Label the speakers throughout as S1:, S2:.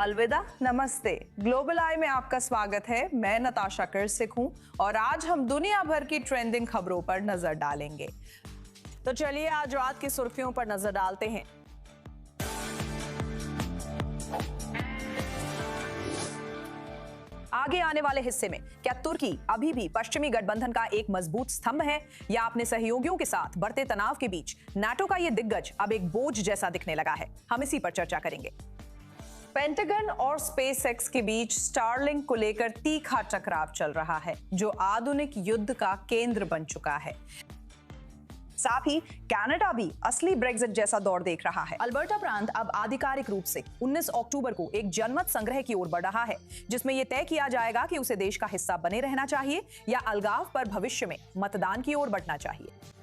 S1: अलविदा, नमस्ते। ग्लोबल आई में आपका स्वागत है। मैं नताशा किरसिक हूं और आज हम दुनिया भर की ट्रेंडिंग खबरों पर नजर डालेंगे। तो चलिए आज रात की सुर्खियों पर नजर डालते हैं। आगे आने वाले हिस्से में क्या तुर्की अभी भी पश्चिमी गठबंधन का एक मजबूत स्तंभ है या अपने सहयोगियों के साथ बढ़ते तनाव के बीच नाटो का यह दिग्गज अब एक बोझ जैसा दिखने लगा है? हम इसी पर चर्चा करेंगे। पेंटागन और स्पेसएक्स के बीच स्टारलिंक को लेकर तीखा टकराव चल रहा है, जो आधुनिक युद्ध का केंद्र बन चुका है। साथ ही कनाडा भी असली ब्रेक्जिट जैसा दौर देख रहा है। अल्बर्टा प्रांत अब आधिकारिक रूप से 19 अक्टूबर को एक जनमत संग्रह की ओर बढ़ रहा है, जिसमें यह तय किया जाएगा कि उसे देश का हिस्सा बने रहना चाहिए या अलगाव पर भविष्य में मतदान की ओर बढ़ना चाहिए।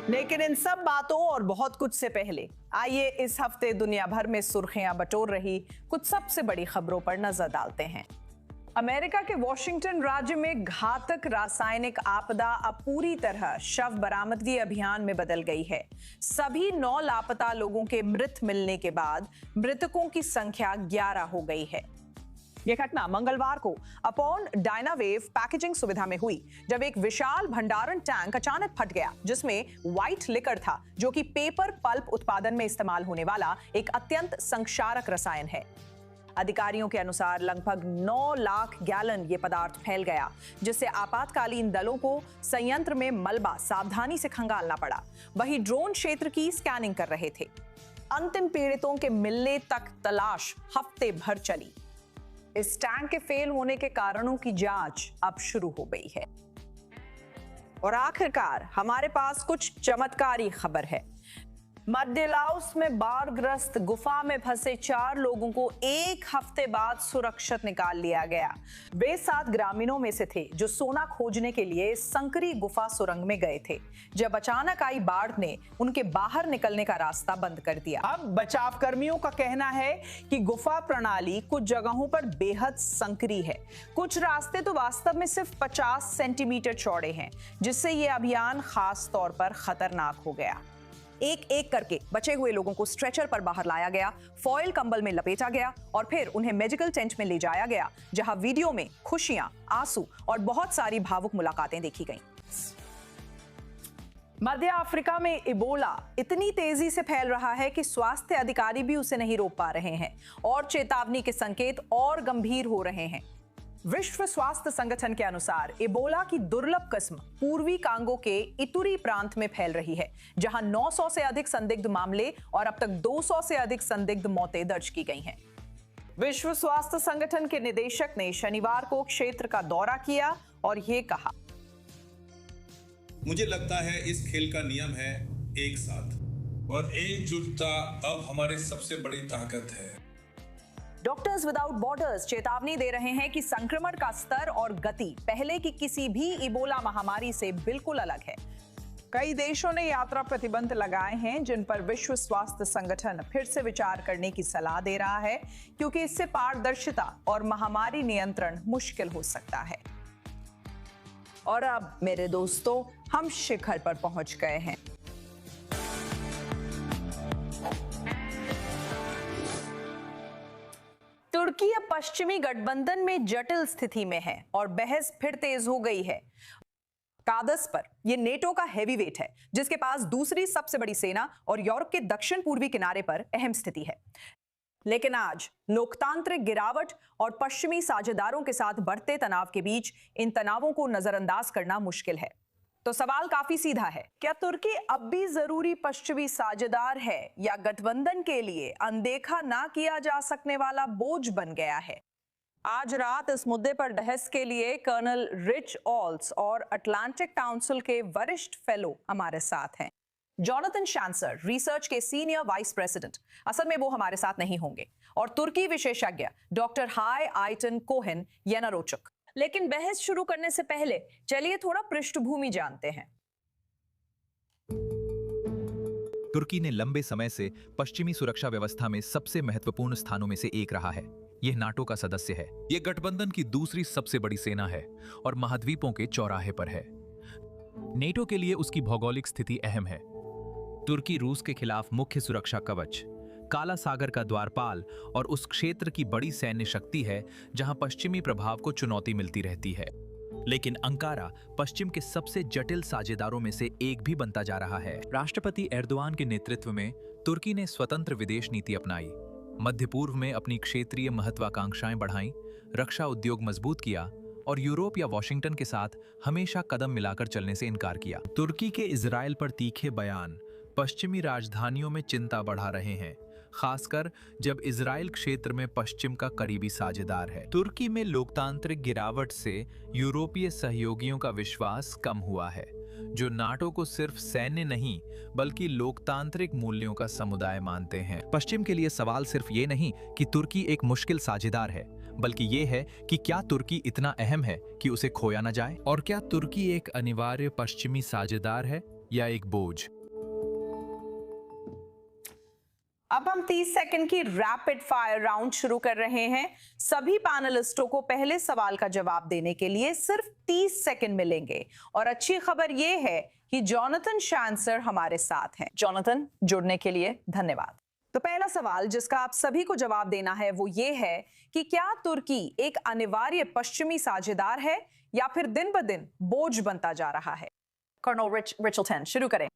S1: लेकिन इन सब बातों और बहुत कुछ से पहले आइए इस हफ्ते दुनिया भर में सुर्खियां बटोर रही कुछ सबसे बड़ी खबरों पर नजर डालते हैं। अमेरिका के वॉशिंगटन राज्य में घातक रासायनिक आपदा अब पूरी तरह शव बरामदगी अभियान में बदल गई है। सभी 9 लापता लोगों के मृत मिलने के बाद मृतकों की संख्या 11 हो गई है। यह घटना मंगलवार को अपॉन डायनावेव पैकेजिंग सुविधा में हुई, जब एक विशाल भंडारण टैंक अचानक फट गया, जिसमें व्हाइट लिकर था, जो कि पेपर पल्प उत्पादन में इस्तेमाल होने वाला एक अत्यंत संक्षारक रसायन है। अधिकारियों के अनुसार लगभग 9 लाख गैलन ये पदार्थ फैल गया, जिससे आपातकालीन दलों को संयंत्र में मलबा सावधानी से खंगालना पड़ा। वहीं ड्रोन क्षेत्र की स्कैनिंग कर रहे थे। अंतिम पीड़ितों के मिलने तक तलाश हफ्ते भर चली। इस टैंक के फेल होने के कारणों की जांच अब शुरू हो गई है। और आखिरकार हमारे पास कुछ चमत्कारी खबर है। मध्य लाओस में बाढ़ग्रस्त गुफा में फंसे 4 लोगों को एक हफ्ते बाद सुरक्षित निकाल लिया गया। वे 7 ग्रामीणों में से थे जो सोना खोजने के लिए संकरी गुफा सुरंग में गए थे, जब अचानक आई बाढ़ ने उनके बाहर निकलने का रास्ता बंद कर दिया। अब बचाव कर्मियों का कहना है कि गुफा प्रणाली कुछ जगहों पर बेहद संकरी है। कुछ रास्ते तो वास्तव में सिर्फ 50 सेंटीमीटर चौड़े हैं, जिससे ये अभियान खास तौर पर खतरनाक हो गया। एक एक करके बचे हुए लोगों को स्ट्रेचर पर बाहर लाया गया, फॉयल कंबल में लपेटा गया और फिर उन्हें मेडिकल टेंट में ले जाया गया, जहां वीडियो में खुशियां, आंसू और बहुत सारी भावुक मुलाकातें देखी गईं। मध्य अफ्रीका में इबोला इतनी तेजी से फैल रहा है कि स्वास्थ्य अधिकारी भी उसे नहीं रोक पा रहे हैं और चेतावनी के संकेत और गंभीर हो रहे हैं। विश्व स्वास्थ्य संगठन के अनुसार इबोला की दुर्लभ किस्म पूर्वी कांगो के इतुरी प्रांत में फैल रही है, जहां 900 से अधिक संदिग्ध मामले और अब तक 200 से अधिक संदिग्ध मौतें दर्ज की गई हैं। विश्व स्वास्थ्य संगठन के निदेशक ने शनिवार को क्षेत्र का दौरा किया और ये कहा,
S2: मुझे लगता है इस खेल का नियम है एक साथ, और एकजुटता अब हमारी सबसे बड़ी ताकत है।
S1: डॉक्टर्स विदाउट बॉर्डर्स चेतावनी दे रहे हैं कि संक्रमण का स्तर और गति पहले की किसी भी इबोला महामारी से बिल्कुल अलग है। कई देशों ने यात्रा प्रतिबंध लगाए हैं, जिन पर विश्व स्वास्थ्य संगठन फिर से विचार करने की सलाह दे रहा है, क्योंकि इससे पारदर्शिता और महामारी नियंत्रण मुश्किल हो सकता है। और अब मेरे दोस्तों, हम शिखर पर पहुंच गए हैं। तुर्की अब पश्चिमी गठबंधन में जटिल स्थिति में है और बहस फिर तेज हो गई है। कागज पर यह नेटो का हैवीवेट है, जिसके पास दूसरी सबसे बड़ी सेना और यूरोप के दक्षिण पूर्वी किनारे पर अहम स्थिति है। लेकिन आज लोकतांत्रिक गिरावट और पश्चिमी साझेदारों के साथ बढ़ते तनाव के बीच इन तनावों को नजरअंदाज करना मुश्किल है। तो सवाल काफी सीधा है, क्या तुर्की अब भी जरूरी पश्चिमी साझेदार है या गठबंधन के लिए अनदेखा ना किया जा सकने वाला बोझ बन गया है? आज रात इस मुद्दे पर बहस के लिए कर्नल रिच ऑल्स और अटलांटिक काउंसिल के वरिष्ठ फेलो हमारे साथ हैं। जॉनथन शैंसर, रिसर्च के सीनियर वाइस प्रेसिडेंट, असल में वो हमारे साथ नहीं होंगे, और तुर्की विशेषज्ञ डॉक्टर हाई आइटन कोहेन येनारोचुक। लेकिन बहस शुरू करने से पहले चलिए थोड़ा पृष्ठभूमि जानते हैं।
S3: तुर्की ने लंबे समय से पश्चिमी सुरक्षा व्यवस्था में सबसे महत्वपूर्ण स्थानों में से एक रहा है। यह नाटो का सदस्य है। यह गठबंधन की दूसरी सबसे बड़ी सेना है और महाद्वीपों के चौराहे पर है। नेटो के लिए उसकी भौगोलिक स्थिति अहम है। तुर्की रूस के खिलाफ मुख्य सुरक्षा कवच, काला सागर का द्वारपाल और उस क्षेत्र की बड़ी सैन्य शक्ति है जहां पश्चिमी प्रभाव को चुनौती मिलती रहती है। लेकिन अंकारा पश्चिम के सबसे जटिल साझेदारों में से एक भी बनता जा रहा है। राष्ट्रपति एर्दोआन के नेतृत्व में तुर्की ने स्वतंत्र विदेश नीति अपनाई, मध्य पूर्व में अपनी क्षेत्रीय महत्वाकांक्षाएं बढ़ाईं, रक्षा उद्योग मजबूत किया और यूरोप या वॉशिंगटन के साथ हमेशा कदम मिलाकर चलने से इनकार किया। तुर्की के इजराइल पर तीखे बयान पश्चिमी राजधानियों में चिंता बढ़ा रहे हैं, खासकर जब इजराइल क्षेत्र में पश्चिम का करीबी साझेदार है। तुर्की में लोकतांत्रिक गिरावट से यूरोपीय सहयोगियों का विश्वास कम हुआ है, जो नाटो को सिर्फ सैन्य नहीं बल्कि लोकतांत्रिक मूल्यों का समुदाय मानते हैं। पश्चिम के लिए सवाल सिर्फ ये नहीं कि तुर्की एक मुश्किल साझेदार है, बल्कि ये है कि क्या तुर्की इतना अहम है कि उसे खोया न जाए, और क्या तुर्की एक अनिवार्य पश्चिमी साझेदार है या एक बोझ।
S1: अब हम 30 सेकंड की रैपिड फायर राउंड शुरू कर रहे हैं। सभी पैनलिस्टों को पहले सवाल का जवाब देने के लिए सिर्फ 30 सेकंड मिलेंगे और अच्छी खबर यह है कि जॉनथन शांसर हमारे साथ हैं। जॉनथन, जुड़ने के लिए धन्यवाद। तो पहला सवाल जिसका आप सभी को जवाब देना है वो ये है कि क्या तुर्की एक अनिवार्य पश्चिमी साझेदार है या फिर दिन ब दिन बोझ बनता जा रहा है। कर्नल रिचर्डसन, शुरू करें।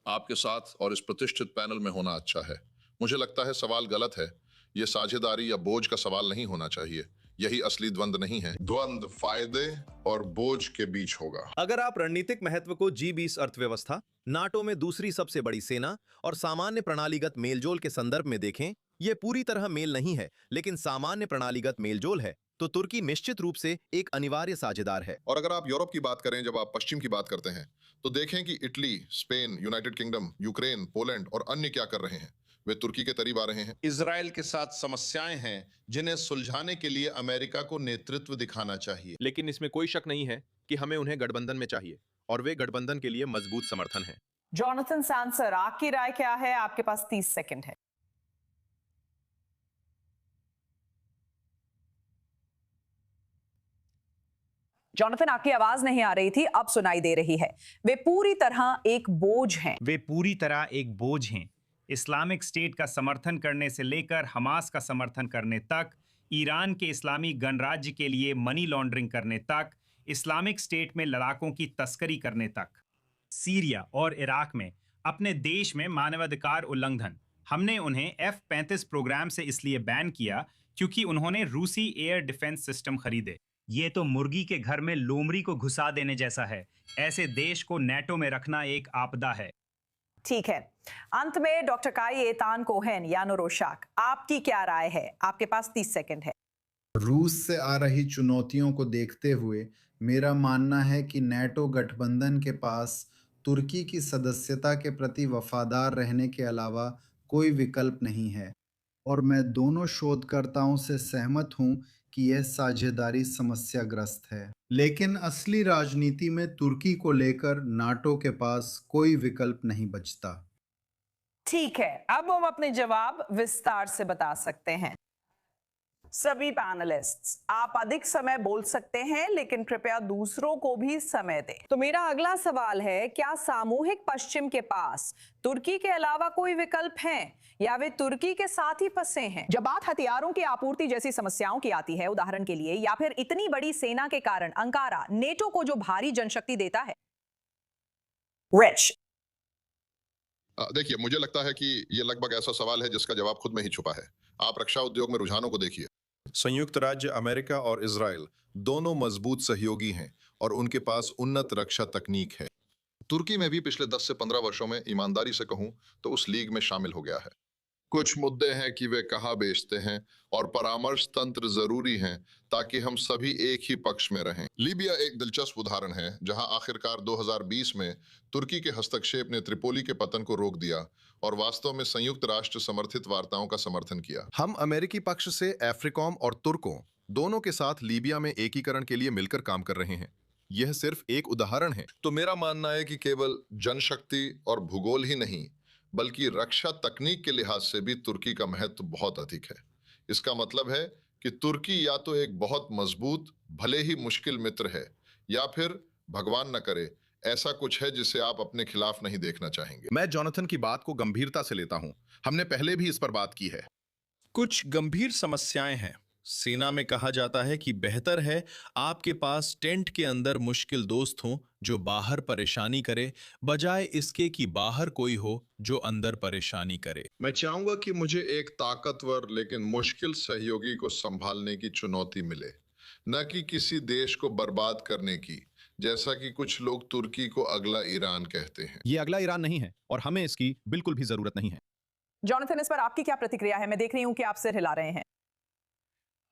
S4: आपके साथ और इस प्रतिष्ठित पैनल में होना अच्छा है। मुझे लगता है सवाल गलत है। ये साझेदारी या बोझ का सवाल नहीं होना चाहिए। यही असली द्वंद्व नहीं है। द्वंद्व फायदे और बोझ के बीच होगा।
S5: अगर आप रणनीतिक महत्व को G20 अर्थव्यवस्था, नाटो में दूसरी सबसे बड़ी सेना और सामान्य प्रणालीगत मेलजोल के संदर्भ में देखें, ये पूरी तरह मेल नहीं है, लेकिन सामान्य प्रणालीगत मेलजोल है, तो तुर्की निश्चित रूप से एक अनिवार्य साझेदार है।
S4: और अगर आप यूरोप की बात करें, जब आप पश्चिम की बात करते हैं, तो देखें कि Italy, Spain, United kingdom, Ukraine, Poland और अन्य क्या कर रहे हैं। वे तुर्की के करीब आ रहे हैं। इजराइल के साथ समस्याएं हैं जिन्हें सुलझाने के लिए अमेरिका को नेतृत्व दिखाना चाहिए।
S5: लेकिन इसमें कोई शक नहीं है कि हमें उन्हें गठबंधन में चाहिए और वे गठबंधन के लिए मजबूत समर्थन है।
S1: जॉनथन शांसर, आपकी राय क्या है? आपके पास 30 सेकंड है। जॉनथन, आपकी आवाज नहीं आ रही थी, अब सुनाई दे रही है। वे पूरी तरह एक बोझ हैं।
S6: वे पूरी तरह एक बोझ हैं। इस्लामिक स्टेट का समर्थन करने से लेकर हमास का समर्थन करने तक, ईरान के इस्लामी गणराज्य के लिए मनी लॉन्ड्रिंग करने तक, इस्लामिक स्टेट में लड़ाकों की तस्करी करने तक, सीरिया और इराक में अपने देश में मानवाधिकार उल्लंघन। हमने उन्हें F-35 प्रोग्राम से इसलिए बैन किया क्योंकि उन्होंने रूसी एयर डिफेंस सिस्टम खरीदे। ये तो मुर्गी के घर में लोमड़ी को घुसा देने जैसा है। ऐसे देश को नेटो में रखना एक आपदा है।
S1: ठीक है, अंत में डॉक्टर काई एतान कोहेन यानो रोशाक, आपकी क्या राय है? आपके पास 30 सेकंड है।
S7: रूस से आ रही चुनौतियों को देखते हुए मेरा मानना है कि नेटो गठबंधन के पास तुर्की की सदस्यता के प्रति वफादार रहने के अलावा कोई विकल्प नहीं है, और मैं दोनों शोधकर्ताओं से सहमत हूं कि यह साझेदारी समस्याग्रस्त है। लेकिन असली राजनीति में तुर्की को लेकर नाटो के पास कोई विकल्प नहीं बचता।
S1: ठीक है, अब हम अपने जवाब विस्तार से बता सकते हैं। सभी पैनलिस्ट्स, आप अधिक समय बोल सकते हैं, लेकिन कृपया दूसरों को भी समय दें। तो मेरा अगला सवाल है, क्या सामूहिक पश्चिम के पास तुर्की के अलावा कोई विकल्प है या वे तुर्की के साथ ही फंसे हैं? जब बात हथियारों की आपूर्ति जैसी समस्याओं की आती है, उदाहरण के लिए, या फिर इतनी बड़ी सेना के कारण अंकारा नेटो को जो भारी जनशक्ति देता है। रिच,
S4: देखिए, मुझे लगता है कि ये लगभग ऐसा सवाल है जिसका जवाब खुद में ही छुपा है। आप रक्षा उद्योग में रुझानों को देखिए। संयुक्त राज्य अमेरिका और इजराइल दोनों मजबूत सहयोगी हैं और उनके पास उन्नत रक्षा तकनीक है। तुर्की में भी पिछले 10 से 15 वर्षों में, ईमानदारी से कहूं तो, उस लीग में शामिल हो गया है। कुछ मुद्दे हैं कि वे कहाँ बेचते हैं और परामर्श तंत्र जरूरी हैं ताकि हम सभी एक ही पक्ष में रहें। लीबिया एक दिलचस्प उदाहरण है जहां आखिरकार 2020 में तुर्की के हस्तक्षेप ने त्रिपोली के पतन को रोक दिया और वास्तव में संयुक्त राष्ट्र समर्थित वार्ताओं का समर्थन किया। हम अमेरिकी पक्ष से अफ्रीकॉम और तुर्कों दोनों के साथ लीबिया में एकीकरण के लिए मिलकर काम कर रहे हैं। यह सिर्फ एक उदाहरण है। तो मेरा मानना है कि केवल जनशक्ति और भूगोल ही नहीं, बल्कि रक्षा तकनीक के लिहाज से भी तुर्की का महत्व बहुत अधिक है। इसका मतलब है कि तुर्की या तो एक बहुत मजबूत, भले ही मुश्किल मित्र है, या फिर भगवान न करे ऐसा कुछ है जिसे आप अपने खिलाफ नहीं देखना चाहेंगे?
S8: मैं जोनाथन की बात को गंभीरता से लेता हूं। हमने पहले भी इस पर बात की है। कुछ गंभीर समस्याएं हैं। सेना में कहा जाता है कि बेहतर है आपके पास टेंट के अंदर मुश्किल दोस्त हो जो बाहर परेशानी करे, बजाय इसके कि बाहर कोई हो जो अंदर परेशानी करे।
S4: मैं चाहूंगा कि मुझे एक ताकतवर लेकिन मुश्किल सहयोगी को संभालने की चुनौती मिले, न कि किसी देश को बर्बाद करने की, जैसा कि कुछ लोग तुर्की को अगला ईरान कहते हैं।
S5: ये अगला ईरान नहीं है और हमें इसकी बिल्कुल भी जरूरत नहीं है।
S1: जॉनथन, इस पर आपकी क्या प्रतिक्रिया है? मैं देख रही हूं कि आप सिर हिला रहे हैं।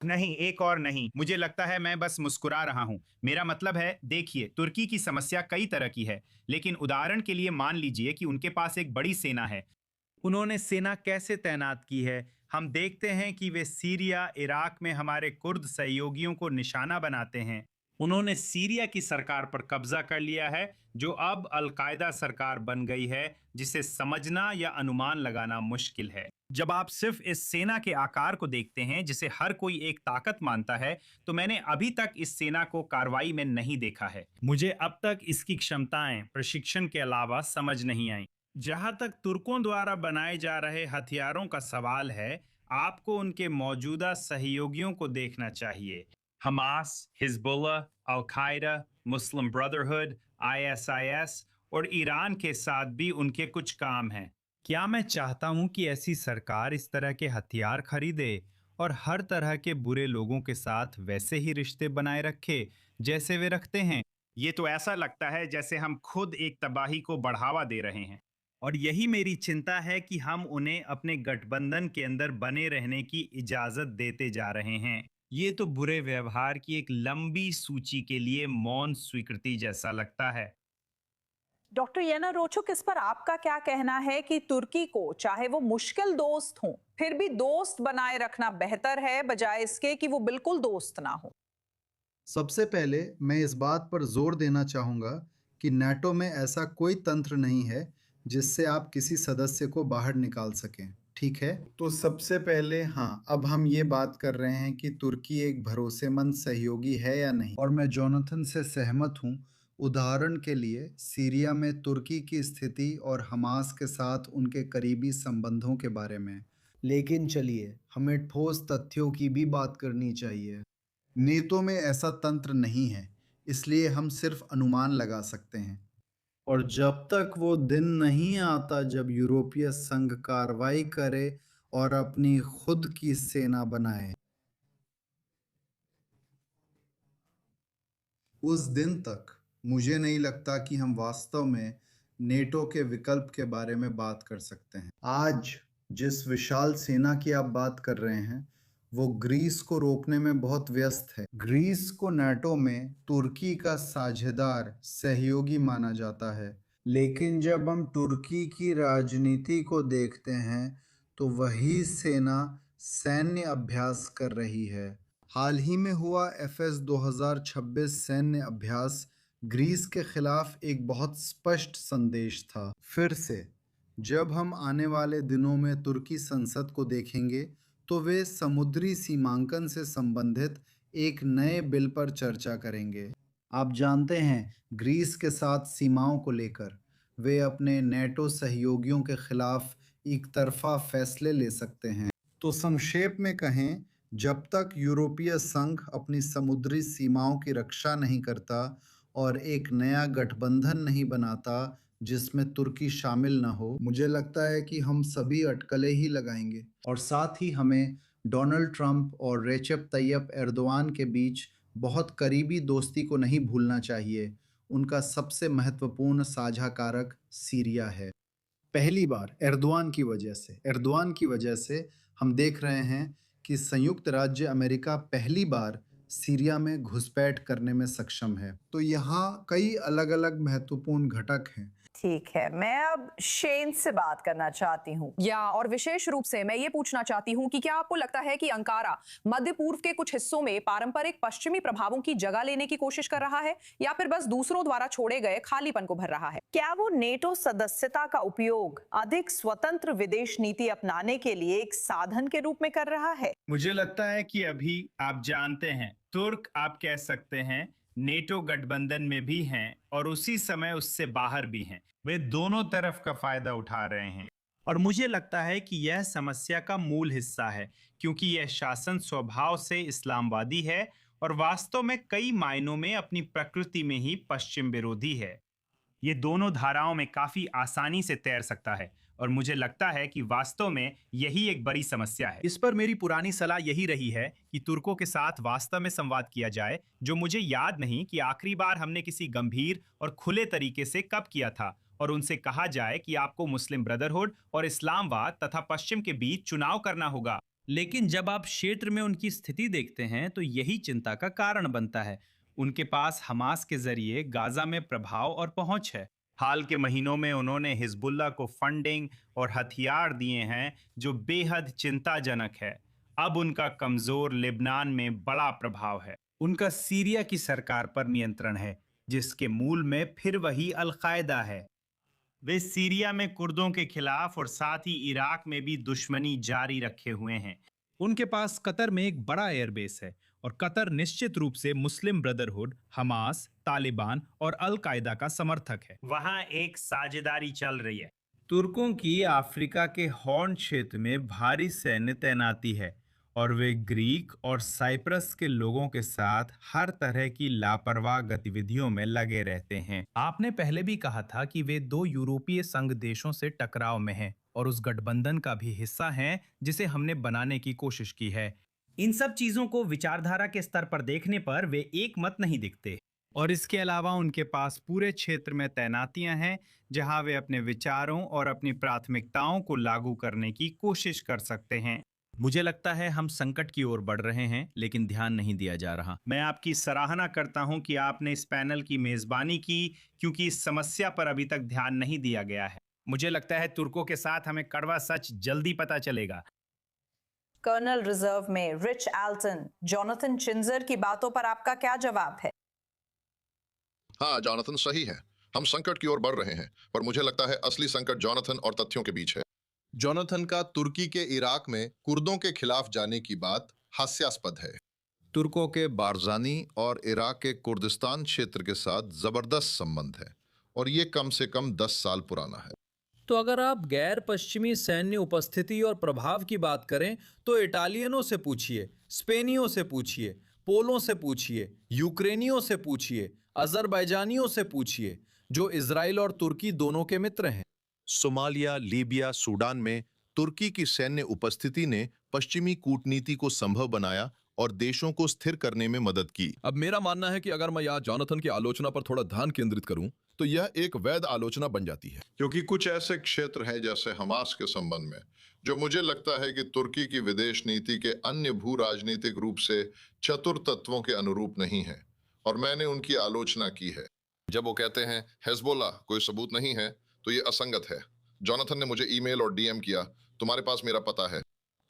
S6: नहीं, एक और नहीं, मुझे लगता है मैं बस मुस्कुरा रहा हूं। मेरा मतलब है, देखिए, तुर्की की समस्या कई तरह की है, लेकिन उदाहरण के लिए मान लीजिए कि उनके पास एक बड़ी सेना है। उन्होंने सेना कैसे तैनात की है? हम देखते हैं कि वे सीरिया, इराक में हमारे कुर्द सहयोगियों को निशाना बनाते हैं। उन्होंने सीरिया की सरकार पर कब्जा कर लिया है, जो अब अल-कायदा सरकार बन गई है, जिसे समझना या अनुमान लगाना मुश्किल है। जब आप सिर्फ इस सेना के आकार को देखते हैं, जिसे हर कोई एक ताकत मानता है, तो मैंने अभी तक इस सेना को कार्रवाई में नहीं देखा है। मुझे अब तक इसकी क्षमताएं प्रशिक्षण के अलावा समझ नहीं आई। जहां तक तुर्कों द्वारा बनाए जा रहे हथियारों का सवाल है, आपको उनके मौजूदा सहयोगियों को देखना चाहिए। हमास, हिजबुल्लाह, अल-कायदा, मुस्लिम ब्रदरहुड, ISIS और ईरान के साथ भी उनके कुछ काम हैं। क्या मैं चाहता हूं कि ऐसी सरकार इस तरह के हथियार खरीदे और हर तरह के बुरे लोगों के साथ वैसे ही रिश्ते बनाए रखे जैसे वे रखते हैं? ये तो ऐसा लगता है जैसे हम खुद एक तबाही को बढ़ावा दे रहे हैं। और यही मेरी चिंता है कि हम उन्हें अपने गठबंधन के अंदर बने रहने की इजाजत देते जा रहे हैं। ये तो बुरे व्यवहार की एक लंबी सूची के लिए मौन स्वीकृति जैसा लगता है।
S1: डॉक्टर येना रोचुक, इस पर आपका क्या कहना है कि तुर्की को, चाहे वो मुश्किल दोस्त हो, फिर भी दोस्त बनाए रखना बेहतर है बजाय इसके कि वो बिल्कुल दोस्त ना हो?
S7: सबसे पहले मैं इस बात पर जोर देना चाहूँगा कि नाटो में ऐसा कोई तंत्र नहीं है जिससे आप किसी सदस्य को बाहर निकाल सकें, ठीक है? तो सबसे पहले हाँ, अब हम ये बात कर रहे हैं कि तुर्की एक भरोसेमंद सहयोगी है या नहीं, और मैं जोनाथन से सहमत हूँ। उदाहरण के लिए सीरिया में तुर्की की स्थिति और हमास के साथ उनके करीबी संबंधों के बारे में। लेकिन चलिए, हमें ठोस तथ्यों की भी बात करनी चाहिए। नेटो में ऐसा तंत्र नहीं है, इसलिए हम सिर्फ अनुमान लगा सकते हैं। और जब तक वो दिन नहीं आता जब यूरोपीय संघ कार्रवाई करे और अपनी खुद की सेना बनाए, उस दिन तक मुझे नहीं लगता कि हम वास्तव में नेटो के विकल्प के बारे में बात कर सकते हैं। आज जिस विशाल सेना की आप बात कर रहे हैं, वो ग्रीस को रोकने में बहुत व्यस्त है। ग्रीस को नाटो में तुर्की का साझेदार सहयोगी माना जाता है, लेकिन जब हम तुर्की की राजनीति को देखते हैं तो वही सेना सैन्य अभ्यास कर रही है। हाल ही में हुआ FS 2026 सैन्य अभ्यास ग्रीस के खिलाफ एक बहुत स्पष्ट संदेश था। फिर से जब हम आने वाले दिनों में तुर्की संसद को देखेंगे तो वे समुद्री सीमांकन से संबंधित एक नए बिल पर चर्चा करेंगे। आप जानते हैं, ग्रीस के साथ सीमाओं को लेकर वे अपने नेटो सहयोगियों के खिलाफ एक तरफा फैसले ले सकते हैं। तो संक्षेप में कहें, जब तक यूरोपीय संघ अपनी समुद्री सीमाओं की रक्षा नहीं करता और एक नया गठबंधन नहीं बनाता जिसमें तुर्की शामिल न हो, मुझे लगता है कि हम सभी अटकलें ही लगाएंगे। और साथ ही हमें डोनाल्ड ट्रंप और रेचेप तैयप एर्दोआन के बीच बहुत करीबी दोस्ती को नहीं भूलना चाहिए। उनका सबसे महत्वपूर्ण साझा कारक सीरिया है। पहली बार एर्दोआन की वजह से हम देख रहे हैं कि संयुक्त राज्य अमेरिका पहली बार सीरिया में घुसपैठ करने में सक्षम है। तो यहाँ कई अलग अलग महत्वपूर्ण घटक हैं।
S1: ठीक है, मैं अब शेन से बात करना चाहती हूँ, और विशेष रूप से मैं ये पूछना चाहती हूँ कि क्या आपको लगता है कि अंकारा मध्य पूर्व के कुछ हिस्सों में पारंपरिक पश्चिमी प्रभावों की जगह लेने की कोशिश कर रहा है या फिर बस दूसरों द्वारा छोड़े गए खालीपन को भर रहा है? क्या वो नेटो सदस्यता का उपयोग अधिक स्वतंत्र विदेश नीति अपनाने के लिए एक साधन के रूप में कर रहा है?
S6: मुझे लगता है कि अभी आप जानते हैं, तुर्क आप कह सकते हैं नेटो गठबंधन में भी हैं और उसी समय उससे बाहर भी हैं। वे दोनों तरफ का फायदा उठा रहे हैं और मुझे लगता है कि यह समस्या का मूल हिस्सा है, क्योंकि यह शासन स्वभाव से इस्लामवादी है और वास्तव में कई मायनों में अपनी प्रकृति में ही पश्चिम विरोधी है। ये दोनों धाराओं में काफी आसानी से तैर सकता है और मुझे लगता है कि वास्तव में यही एक बड़ी समस्या है। इस पर मेरी पुरानी सलाह यही रही है कि तुर्कों के साथ वास्तव में संवाद किया जाए, जो मुझे याद नहीं कि आखिरी बार हमने किसी गंभीर और खुले तरीके से कब किया था, और उनसे कहा जाए कि आपको मुस्लिम ब्रदरहुड और इस्लामवाद तथा पश्चिम के बीच चुनाव करना होगा।
S3: लेकिन जब आप क्षेत्र में उनकी स्थिति देखते हैं तो यही चिंता का कारण बनता है। उनके पास हमास के जरिए गाजा में प्रभाव और पहुंच है।
S6: हाल के महीनों में उन्होंने हिजबुल्लाह को फंडिंग और हथियार दिए हैं, जो बेहद चिंताजनक है। अब उनका कमजोर लेबनान में बड़ा प्रभाव है। उनका सीरिया की सरकार पर नियंत्रण है, जिसके मूल में फिर वही अल-कायदा है। वे सीरिया में कुर्दों के खिलाफ और साथ ही इराक में भी दुश्मनी जारी रखे हुए हैं।
S3: उनके पास कतर में एक बड़ा एयरबेस है और कतर निश्चित रूप से मुस्लिम ब्रदरहुड, हमास, तालिबान और अल कायदा का समर्थक है।
S6: वहां एक साझेदारी चल रही है। तुर्कों की अफ्रीका के हॉर्न क्षेत्र में भारी सैन्य तैनाती है और वे ग्रीक और साइप्रस के लोगों के साथ हर तरह की लापरवाह गतिविधियों में लगे रहते हैं।
S3: आपने पहले भी कहा था कि वे 2 यूरोपीय संघ देशों से टकराव में हैं और उस गठबंधन का भी हिस्सा हैं जिसे हमने बनाने की कोशिश की है।
S6: इन सब चीजों को विचारधारा के स्तर पर देखने पर वे एक मत नहीं दिखते, और इसके अलावा उनके पास पूरे क्षेत्र में तैनातियां हैं जहां वे अपने विचारों और अपनी प्राथमिकताओं को लागू करने की कोशिश कर सकते हैं।
S3: मुझे लगता है हम संकट की ओर बढ़ रहे हैं, लेकिन ध्यान नहीं दिया जा रहा।
S6: मैं आपकी सराहना करता हूं कि आपने इस पैनल की मेजबानी की, क्योंकि इस समस्या पर अभी तक ध्यान नहीं दिया गया है। मुझे लगता है तुर्कों के साथ हमें कड़वा सच जल्दी पता चलेगा।
S1: कर्नल रिजर्व में रिच एल्टन, जॉनथन चिंजर की बातों पर आपका क्या जवाब है?
S4: हाँ, जॉनथन सही है। हम संकट की ओर बढ़ रहे हैं, पर मुझे लगता है असली संकट जॉनथन और तथ्यों के बीच है। जॉनथन का तुर्की के इराक में कुर्दों के खिलाफ जाने की बात हास्यास्पद है। तुर्कों के बारजानी और इराक के कुर्दिस्तान क्षेत्र के साथ जबरदस्त संबंध है और ये कम से कम 10 साल पुराना है।
S3: तो अगर आप गैर पश्चिमी सैन्य उपस्थिति और प्रभाव की बात करें तो इटालियनों से पूछिए, स्पेनियों से पूछिए, पोलों से पूछिए, यूक्रेनियों से पूछिए, अजरबैजानियों से पूछिए, जो इजराइल और तुर्की दोनों के मित्र हैं।
S4: सोमालिया, लीबिया, सूडान में तुर्की की सैन्य उपस्थिति ने पश्चिमी कूटनीति को संभव बनाया और देशों को स्थिर करने में मदद की।
S9: अब मेरा मानना है कि अगर मैं यहाँ जॉनथन की आलोचना पर थोड़ा ध्यान केंद्रित करूं तो यह एक वैध आलोचना बन जाती है,
S4: क्योंकि कुछ ऐसे क्षेत्र हैं जैसे हमास के संबंध में जो मुझे लगता है कि तुर्की की विदेश नीति के अन्य भू राजनीतिक रूप से चतुर तत्वों के अनुरूप नहीं है, और मैंने उनकी आलोचना की है। जब वो कहते हैं हिजबुल्लाह कोई सबूत नहीं है तो ये असंगत है। जॉनथन ने मुझे ईमेल और डीएम किया, तुम्हारे पास मेरा पता है।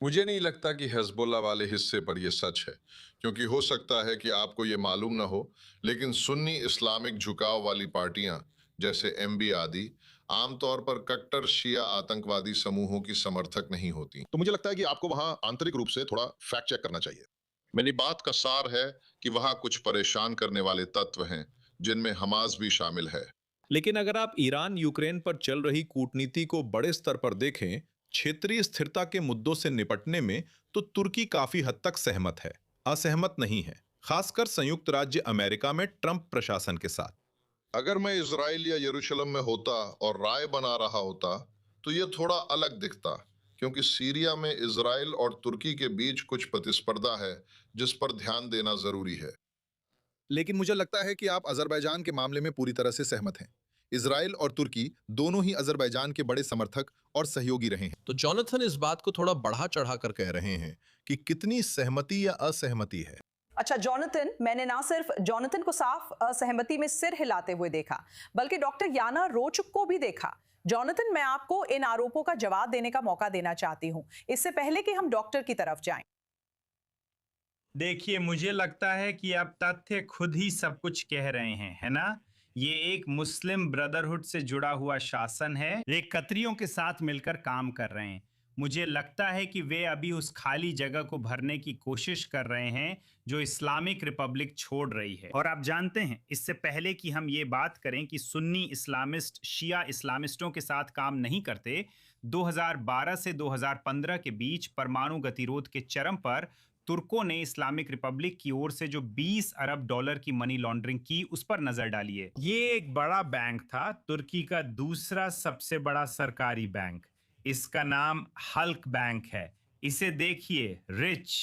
S4: मुझे नहीं लगता कि हिजबुल्लाह वाले हिस्से पर यह सच है, क्योंकि हो सकता है कि आपको ये मालूम ना हो, लेकिन सुन्नी इस्लामिक झुकाव वाली पार्टियां जैसे एमबी आदि आमतौर पर कट्टर शिया आतंकवादी समूहों की समर्थक नहीं होती। तो मुझे लगता है कि आपको वहां आंतरिक रूप से थोड़ा फैक्ट चेक करना चाहिए। मेरी बात का सार है कि वहां कुछ परेशान करने वाले तत्व हैं जिनमें हमास भी शामिल है।
S8: लेकिन अगर आप ईरान यूक्रेन पर चल रही कूटनीति को बड़े स्तर पर देखें, क्षेत्रीय स्थिरता के मुद्दों से निपटने में, तो तुर्की काफी हद तक सहमत है, असहमत नहीं है, खासकर संयुक्त राज्य अमेरिका में ट्रंप प्रशासन के साथ।
S4: अगर मैं इजराइल या यरूशलेम में होता और राय बना रहा होता तो यह थोड़ा अलग दिखता, क्योंकि सीरिया में इजराइल और तुर्की के बीच कुछ प्रतिस्पर्धा है जिस पर ध्यान देना जरूरी है।
S9: लेकिन मुझे लगता है कि आप अजरबैजान के मामले में पूरी तरह से सहमत हैं। इजराइल और तुर्की दोनों ही अजरबैजान के बड़े समर्थक और सहयोगी रहे हैं।
S8: तो जॉनथन इस बात को थोड़ा बढ़ा चढ़ा कर कह रहे हैं कि कितनी सहमति या असहमति है।
S1: अच्छा जॉनथन, मैंने ना सिर्फ जॉनथन को साफ असहमति में सिर हिलाते हुए देखा, बल्कि डॉक्टर याना रोचक को भी देखा। जॉनथन, मैं आपको इन आरोपों का जवाब देने का मौका देना चाहती हूं, इससे पहले कि हम डॉक्टर की तरफ जाएं।
S6: देखिए, मुझे लगता है कि अब तथ्य खुद ही सब कुछ कह रहे हैं, है ना? ये एक मुस्लिम ब्रदरहुड से जुड़ा हुआ शासन है, वे कतरियों के साथ मिलकर काम कर रहे हैं। मुझे लगता है कि वे अभी उस खाली जगह को भरने की कोशिश कर रहे हैं जो इस्लामिक रिपब्लिक छोड़ रही है। और आप जानते हैं, इससे पहले कि हम ये बात करें कि सुन्नी इस्लामिस्ट शिया इस्लामिस्टों के साथ काम नहीं करते, 2012 से 2015 के बीच परमाणु गतिरोध के चरम पर तुर्कों ने इस्लामिक रिपब्लिक की ओर से जो 20 अरब डॉलर की मनी लॉन्ड्रिंग की, उस पर नजर डालिए। ये एक बड़ा बैंक था, तुर्की का दूसरा सबसे बड़ा सरकारी बैंक। इसका नाम हल्क बैंक है। इसे देखिए, रिच।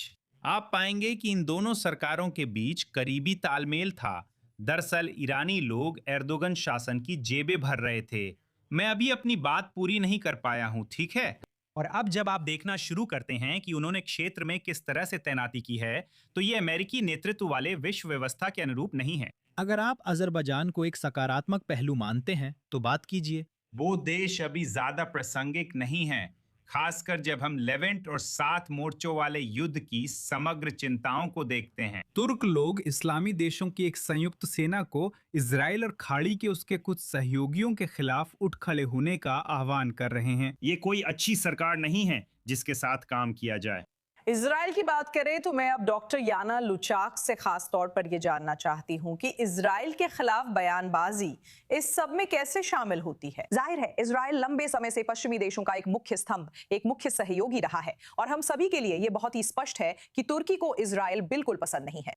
S6: आप पाएंगे कि इन दोनों सरकारों के बीच करीबी तालमेल था। दरअसल ईरानी लोग एर्दोगन शासन की जेबें भर रहे थे। मैं अभी अपनी बात पूरी नहीं कर पाया हूं, ठीक है? और अब जब आप देखना शुरू करते हैं कि उन्होंने क्षेत्र में किस तरह से तैनाती की है, तो ये अमेरिकी नेतृत्व वाले विश्व व्यवस्था के अनुरूप नहीं है।
S3: अगर आप अजरबैजान को एक सकारात्मक पहलू मानते हैं तो बात कीजिए।
S6: वो देश अभी ज्यादा प्रासंगिक नहीं है, खासकर जब हम लेवेंट और 7 मोर्चों वाले युद्ध की समग्र चिंताओं को देखते हैं।
S3: तुर्क लोग इस्लामी देशों की एक संयुक्त सेना को इजराइल और खाड़ी के उसके कुछ सहयोगियों के खिलाफ उठ खड़े होने का आह्वान कर रहे हैं।
S6: ये कोई अच्छी सरकार नहीं है जिसके साथ काम किया जाए।
S1: इजराइल की बात करें तो मैं अब डॉक्टर याना लुचाक से खास तौर पर यह जानना चाहती हूं कि इजराइल के खिलाफ बयानबाजी इस सब में कैसे शामिल होती है। जाहिर है, इजराइल लंबे समय से पश्चिमी देशों का एक मुख्य स्तंभ, एक मुख्य सहयोगी रहा है और हम सभी के लिए यह बहुत ही स्पष्ट है कि तुर्की को इजराइल बिल्कुल पसंद नहीं है।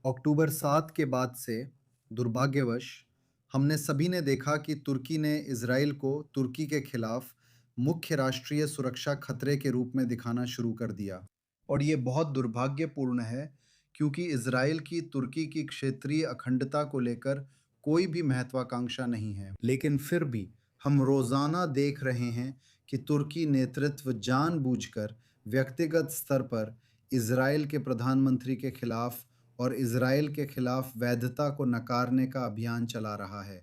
S7: अक्टूबर 7 के बाद से दुर्भाग्यवश हमने सभी ने देखा कि तुर्की ने इजराइल को तुर्की के खिलाफ मुख्य राष्ट्रीय सुरक्षा खतरे के रूप में दिखाना शुरू कर दिया। और ये बहुत दुर्भाग्यपूर्ण है क्योंकि इजराइल की तुर्की की क्षेत्रीय अखंडता को लेकर कोई भी महत्वाकांक्षा नहीं है। लेकिन फिर भी हम रोज़ाना देख रहे हैं कि तुर्की नेतृत्व जानबूझकर व्यक्तिगत स्तर पर इजराइल के प्रधानमंत्री के खिलाफ और इजराइल के खिलाफ वैधता को नकारने का अभियान चला रहा है।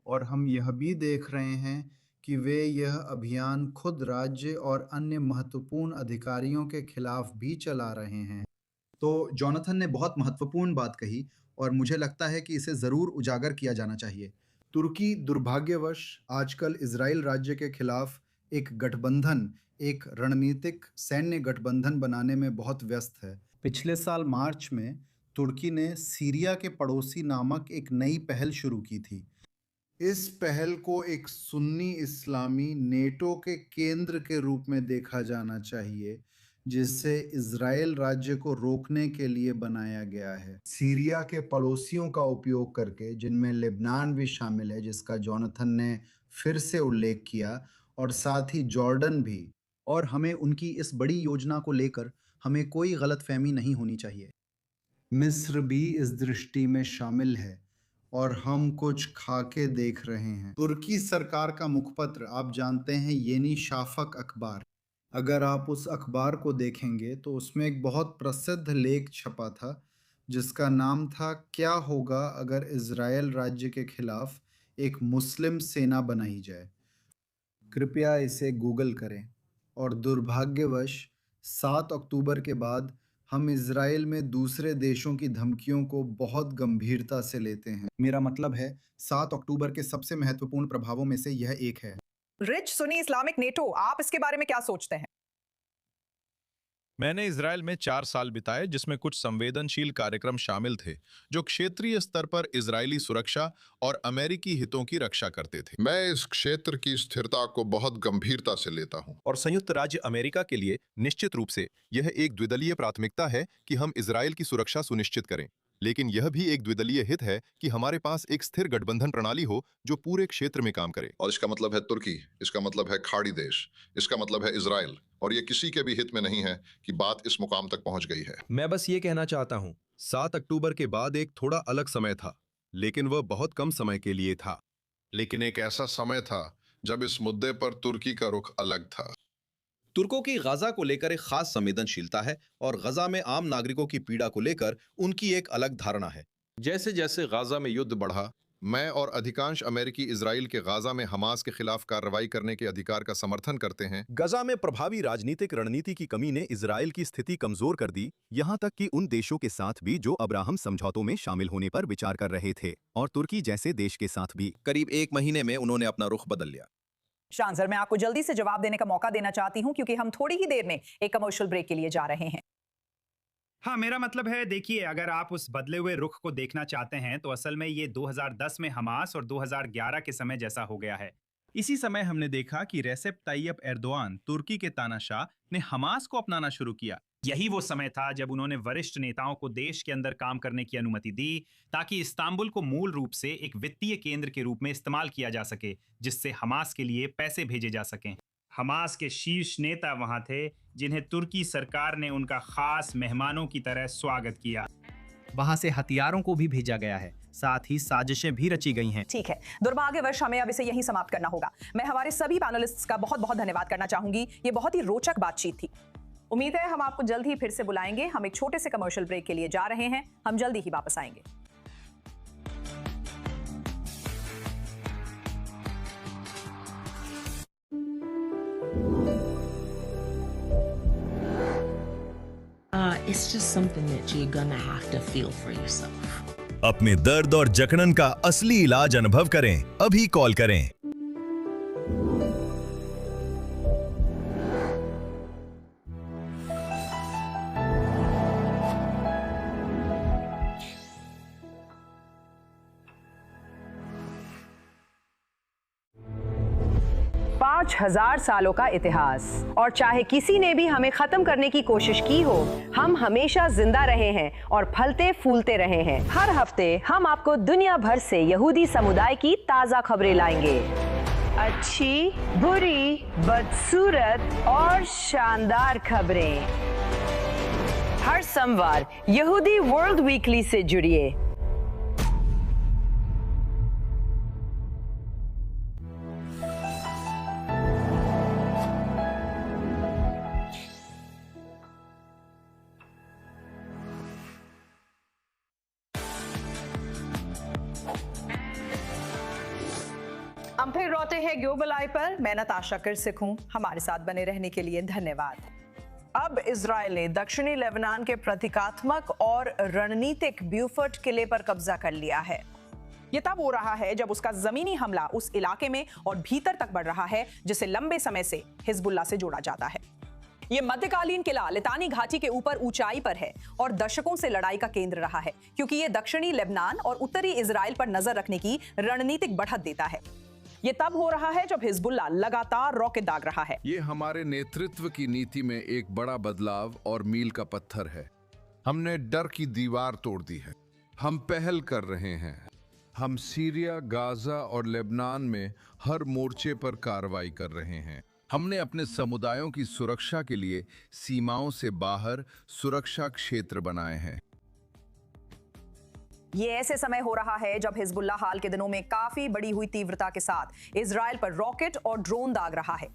S7: और हम यह भी देख रहे हैं कि वे यह अभियान खुद राज्य और अन्य महत्वपूर्ण अधिकारियों के खिलाफ भी चला रहे हैं। तो जोनाथन ने बहुत महत्वपूर्ण बात कही और मुझे लगता है कि इसे ज़रूर उजागर किया जाना चाहिए। तुर्की दुर्भाग्यवश आजकल इजराइल राज्य के खिलाफ एक गठबंधन, एक रणनीतिक सैन्य गठबंधन बनाने में बहुत व्यस्त है। पिछले साल मार्च में तुर्की ने सीरिया के पड़ोसी नामक एक नई पहल शुरू की थी। इस पहल को एक सुन्नी इस्लामी नेटो के केंद्र के रूप में देखा जाना चाहिए, जिसे इजराइल राज्य को रोकने के लिए बनाया गया है। सीरिया के पड़ोसियों का उपयोग करके, जिनमें लेबनान भी शामिल है, जिसका जोनाथन ने फिर से उल्लेख किया, और साथ ही जॉर्डन भी। और हमें उनकी इस बड़ी योजना को लेकर हमें कोई गलतफहमी नहीं होनी चाहिए। मिस्र भी इस दृष्टि में शामिल है और हम कुछ खाके देख रहे हैं। तुर्की सरकार का मुखपत्र आप जानते हैं, येनी शाफक अखबार। अगर आप उस अखबार को देखेंगे तो उसमें एक बहुत प्रसिद्ध लेख छपा था जिसका नाम था क्या होगा अगर इजराइल राज्य के खिलाफ एक मुस्लिम सेना बनाई जाए। कृपया इसे गूगल करें। और दुर्भाग्यवश 7 अक्टूबर के बाद हम इजराइल में दूसरे देशों की धमकियों को बहुत गंभीरता से लेते हैं। मेरा मतलब है 7 अक्टूबर के सबसे महत्वपूर्ण प्रभावों में से यह एक है।
S1: रिच, सुनी इस्लामिक नेटो, आप इसके बारे में क्या सोचते हैं?
S8: मैंने इजराइल में 4 साल बिताए जिसमें कुछ संवेदनशील कार्यक्रम शामिल थे जो क्षेत्रीय स्तर पर इजरायली सुरक्षा और अमेरिकी हितों की रक्षा करते थे।
S4: मैं इस क्षेत्र की स्थिरता को बहुत गंभीरता से लेता हूं।
S5: और संयुक्त राज्य अमेरिका के लिए निश्चित रूप से यह एक द्विदलीय प्राथमिकता है कि हम इजराइल की सुरक्षा सुनिश्चित करें, लेकिन यह भी एक द्विदलीय हित है कि हमारे पास एक स्थिर गठबंधन प्रणाली हो जो पूरे क्षेत्र में काम करे।
S4: और इसका मतलब है तुर्की, इसका मतलब है खाड़ी देश, इसका मतलब है इजराइल, और ये किसी के भी हित में नहीं है कि बात इस मुकाम तक पहुंच गई है।
S5: मैं बस ये कहना चाहता हूं, 7 अक्टूबर के बाद एक थोड़ा अलग समय था, लेकिन वह बहुत कम समय के लिए था।
S4: लेकिन एक ऐसा समय था जब इस मुद्दे पर तुर्की का रुख अलग था।
S5: तुर्कों की गजा को लेकर एक खास संवेदनशीलता है और गजा में आम नागरिकों की पीड़ा को लेकर उनकी एक अलग धारणा है।
S4: जैसे जैसे गाजा में युद्ध बढ़ा, मैं और अधिकांश अमेरिकी इजराइल के गाजा में हमास के खिलाफ कार्रवाई करने के अधिकार का समर्थन करते हैं।
S5: गजा में प्रभावी राजनीतिक रणनीति की कमी ने इजराइल की स्थिति कमजोर कर दी, यहां तक कि उन देशों के साथ भी जो अब्राहम समझौतों में शामिल होने पर विचार कर रहे थे, और तुर्की जैसे देश के साथ भी।
S10: करीब 1 महीने में उन्होंने अपना रुख बदल लिया।
S1: शानजर, मैं आपको जल्दी से जवाब देने का मौका देना चाहती हूं क्योंकि हम थोड़ी ही देर में एक कमर्शियल ब्रेक के लिए जा रहे हैं।
S6: हाँ, मेरा मतलब है, देखिए, अगर आप उस बदले हुए रुख को देखना चाहते हैं तो असल में ये 2010 में हमास और 2011 के समय जैसा हो गया है।
S8: इसी समय हमने देखा कि रेसेप ताइयप एर्दोआन, तुर्की के तानाशाह, ने हमास को अपनाना शुरू किया।
S6: यही वो समय था जब उन्होंने वरिष्ठ नेताओं को देश के अंदर काम करने की अनुमति दी ताकि इस्तांबुल को मूल रूप से एक वित्तीय केंद्र के रूप में इस्तेमाल किया जा सके, जिससे हमास के लिए पैसे भेजे जा सकें। हमास के शीर्ष नेता वहां थे जिन्हें तुर्की सरकार ने उनका खास मेहमानों की तरह स्वागत किया।
S10: वहां से हथियारों को भी भेजा गया है, साथ ही साजिशें भी रची गई हैं।
S1: ठीक है, दुर्भाग्यवश हमें अब इसे यहीं समाप्त करना होगा। मैं हमारे सभी पैनलिस्ट्स का बहुत बहुत धन्यवाद करना चाहूंगी। ये बहुत ही रोचक बातचीत थी। उम्मीद है हम आपको जल्द ही फिर से बुलाएंगे। हम एक छोटे से कमर्शियल ब्रेक के लिए जा रहे हैं। हम जल्दी ही वापस आएंगे।
S11: It's just something that you're gonna have to feel for yourself.
S5: अपने दर्द और जकड़न का असली इलाज अनुभव करें, अभी कॉल करें।
S1: पाँच 1000 सालों का इतिहास, और चाहे किसी ने भी हमें खत्म करने की कोशिश की हो, हम हमेशा जिंदा रहे हैं और फलते फूलते रहे हैं। हर हफ्ते हम आपको दुनिया भर से यहूदी समुदाय की ताजा खबरें लाएंगे। अच्छी, बुरी, बदसूरत और शानदार खबरें। हर सोमवार यहूदी वर्ल्ड वीकली से जुड़िए। हम फिर रोते हैं ग्लोबल आई पर। मैं नताशा किरसिक हूं। हमारे साथ बने रहने के लिए धन्यवाद। अब इजराइल ने दक्षिणी लेबनान के प्रतीकात्मक और रणनीतिक ब्यूफर्ट किले पर कब्जा कर लिया है। यह तब हो रहा है जब उसका जमीनी हमला उस इलाके में और भीतर तक बढ़ रहा है जिसे लंबे समय से हिजबुल्लाह से जोड़ा जाता है। यह मध्यकालीन किला लितानी घाटी के ऊपर ऊंचाई पर है और दशकों से लड़ाई का केंद्र रहा है, क्योंकि यह दक्षिणी लेबनान और उत्तरी इजराइल पर नजर रखने की रणनीतिक बढ़त देता है। ये तब हो रहा है जब हिजबुल्लाह लगातार रॉकेट दाग रहा है।
S12: ये हमारे नेतृत्व की नीति में एक बड़ा बदलाव और मील का पत्थर है। हमने डर की दीवार तोड़ दी है। हम पहल कर रहे हैं। हम सीरिया, गाजा और लेबनान में हर मोर्चे पर कार्रवाई कर रहे हैं। हमने अपने समुदायों की सुरक्षा के लिए सीमाओं से बाहर सुरक्षा क्षेत्र बनाए हैं।
S1: ये ऐसे समय हो रहा है जब हिजबुल्लाह हाल के दिनों में काफी बढ़ी हुई तीव्रता के साथ इजराइल पर रॉकेट और ड्रोन दाग रहा है।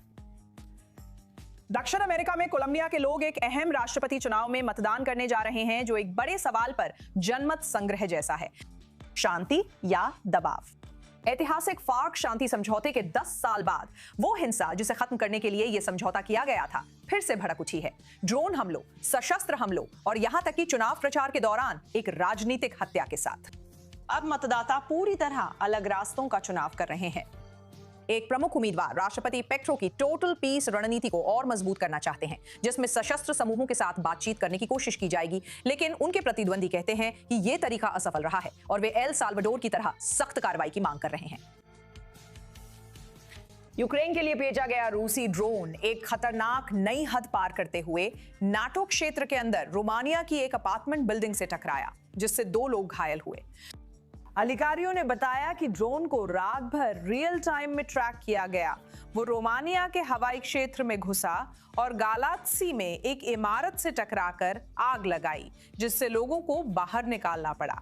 S1: दक्षिण अमेरिका में कोलंबिया के लोग एक अहम राष्ट्रपति चुनाव में मतदान करने जा रहे हैं, जो एक बड़े सवाल पर जनमत संग्रह जैसा है: शांति या दबाव। ऐतिहासिक फार्क शांति समझौते के 10 साल बाद वो हिंसा जिसे खत्म करने के लिए यह समझौता किया गया था फिर से भड़क उठी है। ड्रोन हमलों, सशस्त्र हमलों और यहां तक कि चुनाव प्रचार के दौरान एक राजनीतिक हत्या के साथ। अब मतदाता पूरी तरह अलग रास्तों का चुनाव कर रहे हैं। एक प्रमुख उम्मीदवार राष्ट्रपति पेट्रो की टोटल पीस रणनीति को और मजबूत करना चाहते हैं, जिसमें सशस्त्र समूहों के साथ बातचीत करने की कोशिश की जाएगी, लेकिन उनके प्रतिद्वंदी कहते हैं कि यह तरीका असफल रहा है और वे एल साल्वाडोर की तरह सख्त कार्रवाई की मांग कर रहे हैं। यूक्रेन के लिए भेजा गया रूसी ड्रोन एक खतरनाक नई हद पार करते हुए नाटो क्षेत्र के अंदर रोमानिया की एक अपार्टमेंट बिल्डिंग से टकराया, जिससे 2 लोग घायल हुए। अधिकारियों ने बताया कि ड्रोन को रात भर रियल टाइम में ट्रैक किया गया। वो रोमानिया के हवाई क्षेत्र में घुसा और गालात्सी में एक इमारत से टकराकर आग लगाई, जिससे लोगों को बाहर निकालना पड़ा।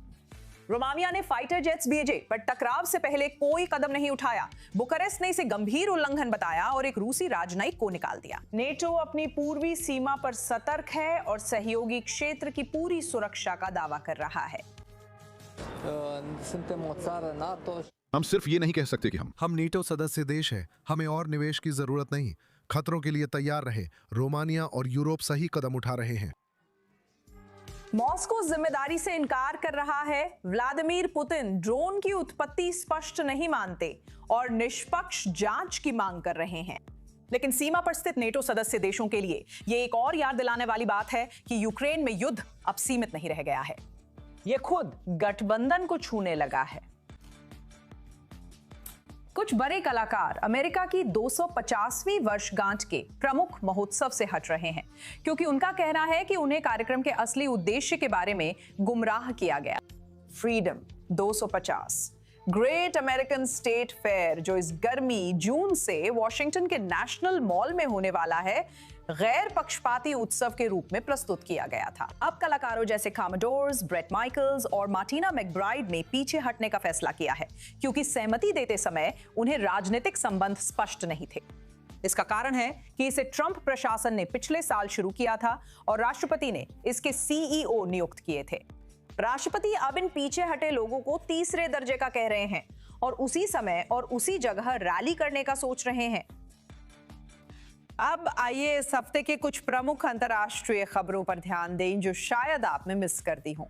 S1: रोमानिया ने फाइटर जेट्स भेजे, पर टकराव से पहले कोई कदम नहीं उठाया। बुखारेस्ट ने इसे गंभीर उल्लंघन बताया और एक रूसी राजनयिक को निकाल दिया। नेटो अपनी पूर्वी सीमा पर सतर्क है और सहयोगी क्षेत्र की पूरी सुरक्षा का दावा कर रहा है।
S9: हम सिर्फ ये नहीं कह सकते कि हम नेटो सदस्य देश हैं। हमें और निवेश की जरूरत नहीं। खतरों के लिए तैयार रहे। रोमानिया और यूरोप सही कदम उठा रहे हैं।
S1: मॉस्को जिम्मेदारी से इनकार कर रहा है। व्लादिमीर पुतिन ड्रोन की उत्पत्ति स्पष्ट नहीं मानते और निष्पक्ष जांच की मांग कर रहे हैं। लेकिन सीमा पर स्थित नेटो सदस्य देशों के लिए यह एक और याद दिलाने वाली बात है कि यूक्रेन में युद्ध अब सीमित नहीं रह गया है, यह खुद गठबंधन को छूने लगा है। कुछ बड़े कलाकार अमेरिका की 250वीं वर्षगांठ के प्रमुख महोत्सव से हट रहे हैं क्योंकि उनका कहना है कि उन्हें कार्यक्रम के असली उद्देश्य के बारे में गुमराह किया गया। Freedom 250 great American state fair, जो इस गर्मी जून से वॉशिंगटन के नेशनल मॉल में होने वाला है, गैर पक्षपाती उत्सव के रूप में प्रस्तुत किया गया था। अब कलाकारों जैसे कॉमोडोर्स, ब्रेट माइकल्स और मार्टिना मैकब्राइड ने पीछे हटने का फैसला किया है क्योंकि सहमति देते समय उन्हें राजनीतिक संबंध स्पष्ट नहीं थे। इसका कारण है कि इसे ट्रंप प्रशासन ने पिछले साल शुरू किया था और राष्ट्रपति ने इसके सीईओ नियुक्त किए थे। राष्ट्रपति अब इन पीछे हटे लोगों को तीसरे दर्जे का कह रहे हैं और उसी समय और उसी जगह रैली करने का सोच रहे हैं। अब आइए इस हफ्ते के कुछ प्रमुख अंतर्राष्ट्रीय खबरों पर ध्यान दें जो शायद आपने मिस कर दी हों।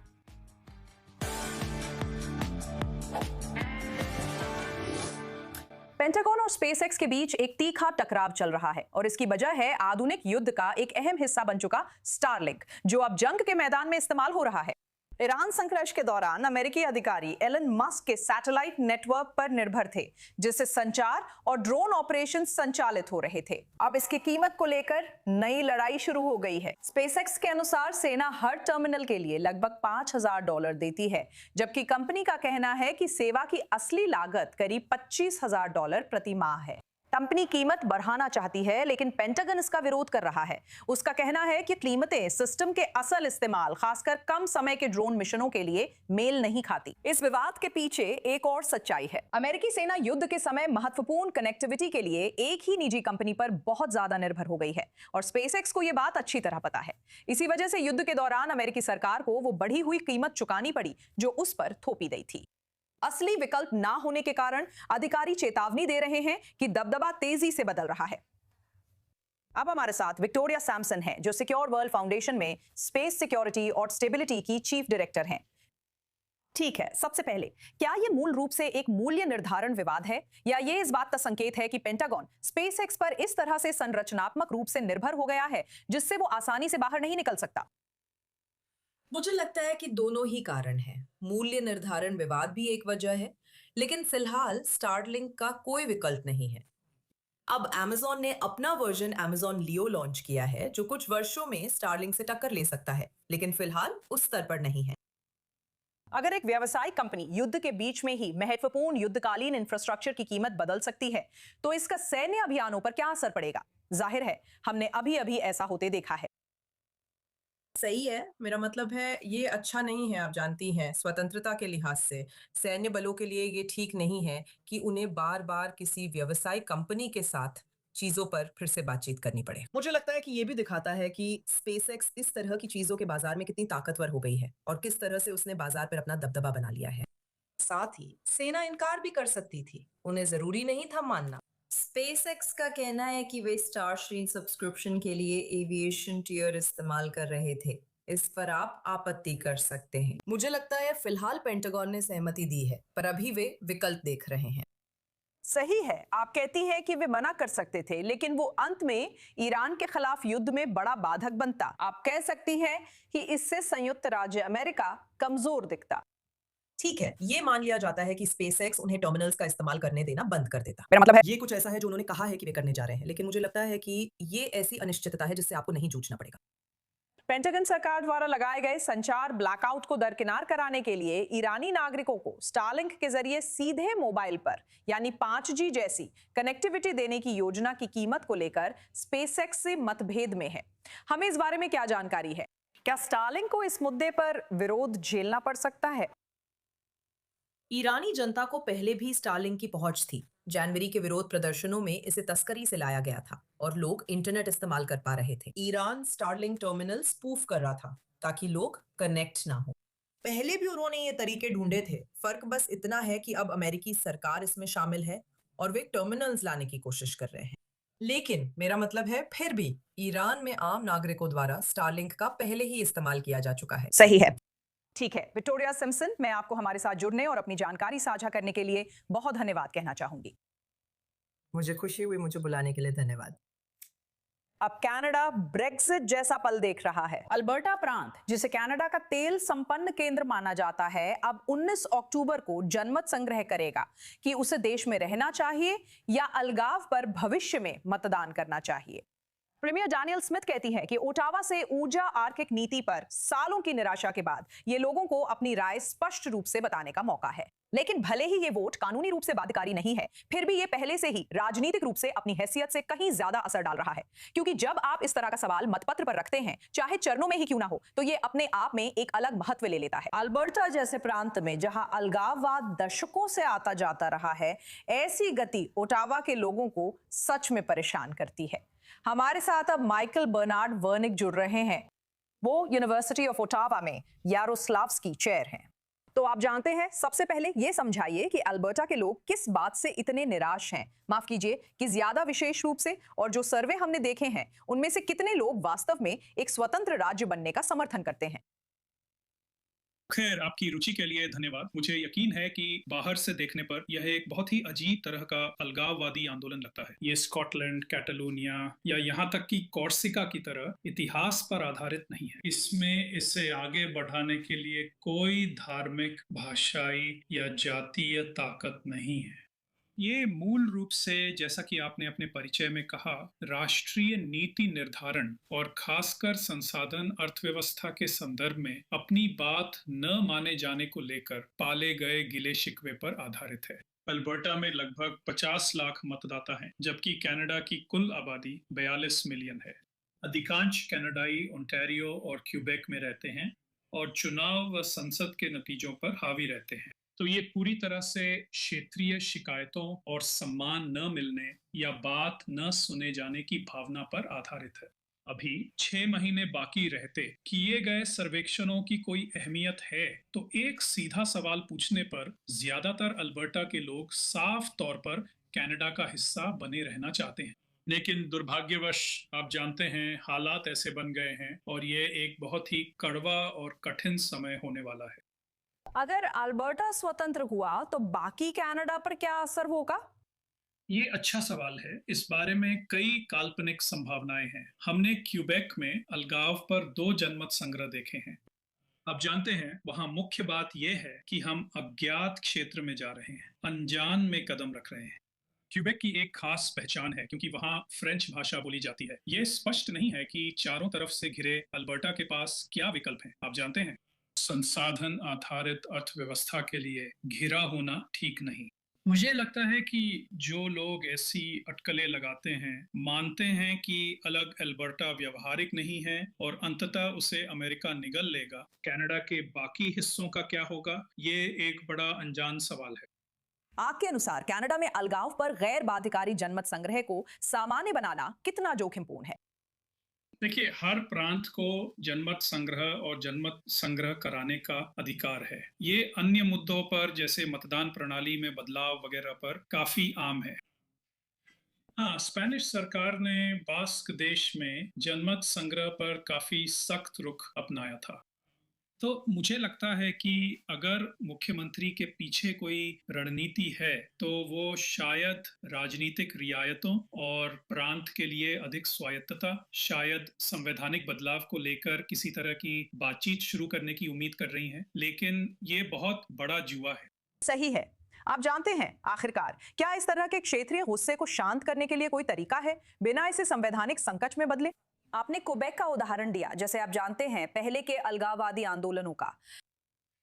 S1: पेंटागन और स्पेसएक्स के बीच एक तीखा टकराव चल रहा है और इसकी वजह है आधुनिक युद्ध का एक अहम हिस्सा बन चुका स्टारलिंक, जो अब जंग के मैदान में इस्तेमाल हो रहा है। ईरान संघर्ष के दौरान अमेरिकी अधिकारी एलन मस्क के सैटेलाइट नेटवर्क पर निर्भर थे, जिससे संचार और ड्रोन ऑपरेशन संचालित हो रहे थे। अब इसकी कीमत को लेकर नई लड़ाई शुरू हो गई है। स्पेसएक्स के अनुसार सेना हर टर्मिनल के लिए लगभग $5,000 देती है, जबकि कंपनी का कहना है कि सेवा की असली लागत करीब $25,000 प्रति माह है। कंपनी कीमत बढ़ाना चाहती है, लेकिन पेंटागन इसका विरोध कर रहा है। उसका कहना है कि कीमतें सिस्टम के असल इस्तेमाल, खासकर कम समय के ड्रोन मिशनों के लिए मेल नहीं खाती। इस विवाद के पीछे एक और सच्चाई है। अमेरिकी सेना युद्ध के समय महत्वपूर्ण कनेक्टिविटी के लिए एक ही निजी कंपनी पर बहुत ज्यादा निर्भर हो गई है और स्पेसएक्स को यह बात अच्छी तरह पता है। इसी वजह से युद्ध के दौरान अमेरिकी सरकार को वो बढ़ी हुई कीमत चुकानी पड़ी जो उस पर थोपी गई थी। असली विकल्प ना होने के कारण अधिकारी चेतावनी दे रहे हैं कि दबदबा तेजी से बदल रहा है। अब हमारे साथ विक्टोरिया सैमसन है, जो सिक्योर वर्ल्ड फाउंडेशन में स्पेस सिक्योरिटी और स्टेबिलिटी की चीफ डायरेक्टर हैं। ठीक है, सबसे पहले, क्या ये मूल रूप से एक मूल्य निर्धारण विवाद है या ये इस बात का संकेत है कि पेंटागन स्पेसएक्स पर इस तरह से संरचनात्मक रूप से निर्भर हो गया है जिससे वो आसानी से बाहर नहीं निकल सकता?
S13: मुझे लगता है कि दोनों ही कारण हैं। मूल्य निर्धारण विवाद भी एक वजह है, लेकिन फिलहाल स्टारलिंक का कोई विकल्प नहीं है। अब Amazon ने अपना वर्जन Amazon Leo लॉन्च किया है, जो कुछ वर्षों में स्टारलिंक से टक्कर ले सकता है, लेकिन फिलहाल उस स्तर पर नहीं है।
S1: अगर एक व्यावसायिक कंपनी युद्ध के बीच में ही महत्वपूर्ण युद्धकालीन इंफ्रास्ट्रक्चर की कीमत बदल सकती है, तो इसका सैन्य अभियानों पर क्या असर पड़ेगा? जाहिर है, हमने अभी अभी ऐसा होते देखा है।
S13: सही है, मेरा मतलब है ये अच्छा नहीं है। आप जानती हैं, स्वतंत्रता के लिहाज से सैन्य बलों के लिए ये ठीक नहीं है कि उन्हें बार बार किसी व्यवसायिक कंपनी के साथ चीजों पर फिर से बातचीत करनी पड़े। मुझे लगता है कि ये भी दिखाता है कि स्पेसएक्स इस तरह की चीजों के बाजार में कितनी ताकतवर हो गई है और किस तरह से उसने बाजार पर अपना दबदबा बना लिया है। साथ ही सेना इनकार भी कर सकती थी, उन्हें जरूरी नहीं था मानना। स्पेसएक्स का कहना है कि वे स्टारस्ट्रीम सब्सक्रिप्शन के लिए एविएशन टियर इस्तेमाल कर रहे थे। इस पर आप आपत्ति कर सकते हैं। मुझे लगता है फिलहाल पेंटागन ने सहमति दी है, पर अभी वे विकल्प देख रहे हैं।
S1: सही है, आप कहती हैं कि वे मना कर सकते थे, लेकिन वो अंत में ईरान के खिलाफ युद्ध में बड़ा बाधक बनता। आप कह सकती हैं कि इससे संयुक्त राज्य अमेरिका कमजोर दिखता।
S13: ठीक है, ये मान लिया जाता है कि स्पेसएक्स उन्हें टर्मिनल्स का इस्तेमाल करने देना बंद कर देता। मेरा मतलब है ये कुछ ऐसा है जो उन्होंने कहा है कि वे करने जा रहे हैं, लेकिन मुझे लगता है कि ये ऐसी अनिश्चितता है जिससे आपको नहीं जूझना पड़ेगा।
S1: पेंटागन सरकार द्वारा लगाए गए संचार ब्लैकआउट को दरकिनार कराने के लिए ईरानी नागरिकों को स्टारलिंक के जरिए सीधे मोबाइल पर यानी 5G जैसी कनेक्टिविटी देने की योजना की कीमत को लेकर स्पेसएक्स से मतभेद में है। हमें इस बारे में क्या जानकारी है? क्या स्टारलिंक को इस मुद्दे पर विरोध झेलना पड़ सकता है?
S13: ईरानी जनता को पहले भी स्टारलिंक की पहुंच थी। जनवरी के विरोध प्रदर्शनों में इसे तस्करी से लाया गया था और लोग इंटरनेट इस्तेमाल कर पा रहे थे। ईरान स्टारलिंक टर्मिनल स्पूफ कर रहा था ताकि लोग कनेक्ट ना हो। पहले भी उन्होंने ये तरीके ढूंढे थे। फर्क बस इतना है कि अब अमेरिकी सरकार इसमें शामिल है और वे टर्मिनल्स लाने की कोशिश कर रहे हैं। लेकिन मेरा मतलब है फिर भी ईरान में आम नागरिकों द्वारा स्टारलिंक का पहले ही इस्तेमाल किया जा चुका है।
S1: सही है। ठीक है विक्टोरिया सिम्पसन, मैं आपको हमारे साथ जुड़ने और अपनी जानकारी साझा करने के लिए बहुत धन्यवाद कहना चाहूंगी।
S13: मुझे खुशी हुई, मुझे बुलाने के लिए धन्यवाद।
S1: अब कनाडा ब्रेक्सिट जैसा पल देख रहा है। अल्बर्टा प्रांत, जिसे कनाडा का तेल संपन्न केंद्र माना जाता है, अब 19 अक्टूबर को जनमत संग्रह करेगा कि उसे देश में रहना चाहिए या अलगाव पर भविष्य में मतदान करना चाहिए। प्रीमियर डैनियल स्मिथ कहती है कि ओटावा से ऊर्जा आर्थिक नीति पर सालों की निराशा के बाद ये लोगों को अपनी राय स्पष्ट रूप से बताने का मौका है। लेकिन भले ही ये वोट कानूनी रूप से बाध्यकारी नहीं है, फिर भी ये पहले से ही राजनीतिक रूप से अपनी हैसियत से कहीं ज्यादा असर डाल रहा है, क्योंकि जब आप इस तरह का सवाल मतपत्र पर रखते हैं, चाहे चरणों में ही क्यों ना हो, तो ये अपने आप में एक अलग महत्व ले लेता है। अल्बर्टा जैसे प्रांत में जहां अलगाववाद दशकों से आता जाता रहा है, ऐसी गति ओटावा के लोगों को सच में परेशान करती है। हमारे साथ अब माइकल बर्नार्ड वर्निक जुड़ रहे हैं। वो यूनिवर्सिटी ऑफ ओटावा में यारोस्लाव्स्की चेयर हैं। तो आप जानते हैं, सबसे पहले ये समझाइए कि अल्बर्टा के लोग किस बात से इतने निराश हैं, माफ कीजिए कि ज्यादा विशेष रूप से, और जो सर्वे हमने देखे हैं उनमें से कितने लोग वास्तव में एक स्वतंत्र राज्य बनने का समर्थन करते हैं।
S14: खैर, आपकी रुचि के लिए धन्यवाद। मुझे यकीन है कि बाहर से देखने पर यह एक बहुत ही अजीब तरह का अलगाववादी आंदोलन लगता है। ये स्कॉटलैंड, कैटलोनिया या यहाँ तक कि कॉर्सिका की तरह इतिहास पर आधारित नहीं है। इसमें इसे आगे बढ़ाने के लिए कोई धार्मिक, भाषाई या जातीय ताकत नहीं है। ये मूल रूप से, जैसा कि आपने अपने परिचय में कहा, राष्ट्रीय नीति निर्धारण और खासकर संसाधन अर्थव्यवस्था के संदर्भ में अपनी बात न माने जाने को लेकर पाले गए गिले शिकवे पर आधारित है। अल्बर्टा में लगभग 50 लाख मतदाता हैं, जबकि कनाडा की कुल आबादी 42 मिलियन है। अधिकांश कनाडाई ओंटारियो और क्यूबेक में रहते हैं और चुनाव व संसद के नतीजों पर हावी रहते हैं। तो ये पूरी तरह से क्षेत्रीय शिकायतों और सम्मान न मिलने या बात न सुने जाने की भावना पर आधारित है। अभी 6 महीने बाकी रहते किए गए सर्वेक्षणों की कोई अहमियत है तो एक सीधा सवाल पूछने पर ज्यादातर अल्बर्टा के लोग साफ तौर पर कनाडा का हिस्सा बने रहना चाहते हैं। लेकिन दुर्भाग्यवश आप जानते हैं, हालात ऐसे बन गए हैं और ये एक बहुत ही कड़वा और कठिन समय होने वाला है।
S1: अगर अल्बर्टा स्वतंत्र हुआ तो बाकी कनाडा पर क्या असर होगा?
S14: ये अच्छा सवाल है। इस बारे में कई काल्पनिक संभावनाएं हैं। हमने क्यूबेक में अलगाव पर 2 जनमत संग्रह देखे हैं। आप जानते हैं, वहां मुख्य बात यह है कि हम अज्ञात क्षेत्र में जा रहे हैं, अनजान में कदम रख रहे हैं। क्यूबेक की एक खास पहचान है क्योंकि वहां फ्रेंच भाषा बोली जाती है। ये स्पष्ट नहीं है कि चारों तरफ से घिरे अल्बर्टा के पास क्या विकल्प हैं। आप जानते हैं, संसाधन आधारित अर्थव्यवस्था के लिए घिरा होना ठीक नहीं। मुझे लगता है कि जो लोग ऐसी अटकलें लगाते हैं, मानते हैं कि अलग अल्बर्टा व्यवहारिक नहीं है और अंततः उसे अमेरिका निगल लेगा। कनाडा के बाकी हिस्सों का क्या होगा, ये एक बड़ा अनजान सवाल है।
S1: आपके अनुसार कनाडा में अलगाव पर गैर बाध्यकारी जनमत संग्रह को सामान्य बनाना कितना जोखिमपूर्ण है?
S14: देखिए, हर प्रांत को जनमत संग्रह कराने का अधिकार है। ये अन्य मुद्दों पर, जैसे मतदान प्रणाली में बदलाव वगैरह पर काफी आम है। हाँ, स्पेनिश सरकार ने बास्क देश में जनमत संग्रह पर काफी सख्त रुख अपनाया था। तो मुझे लगता है कि अगर मुख्यमंत्री के पीछे कोई रणनीति है तो वो शायद राजनीतिक रियायतों और प्रांत के लिए अधिक स्वायत्तता, शायद संवैधानिक बदलाव को लेकर किसी तरह की बातचीत शुरू करने की उम्मीद कर रही हैं। लेकिन ये बहुत बड़ा जुआ है।
S1: सही है। आप जानते हैं, आखिरकार क्या इस तरह के क्षेत्रीय गुस्से को शांत करने के लिए कोई तरीका है, बिना इसे संवैधानिक संकट में बदले? आपने क्वेबेक का उदाहरण दिया, जैसे आप जानते हैं पहले के अलगाववादी आंदोलनों का।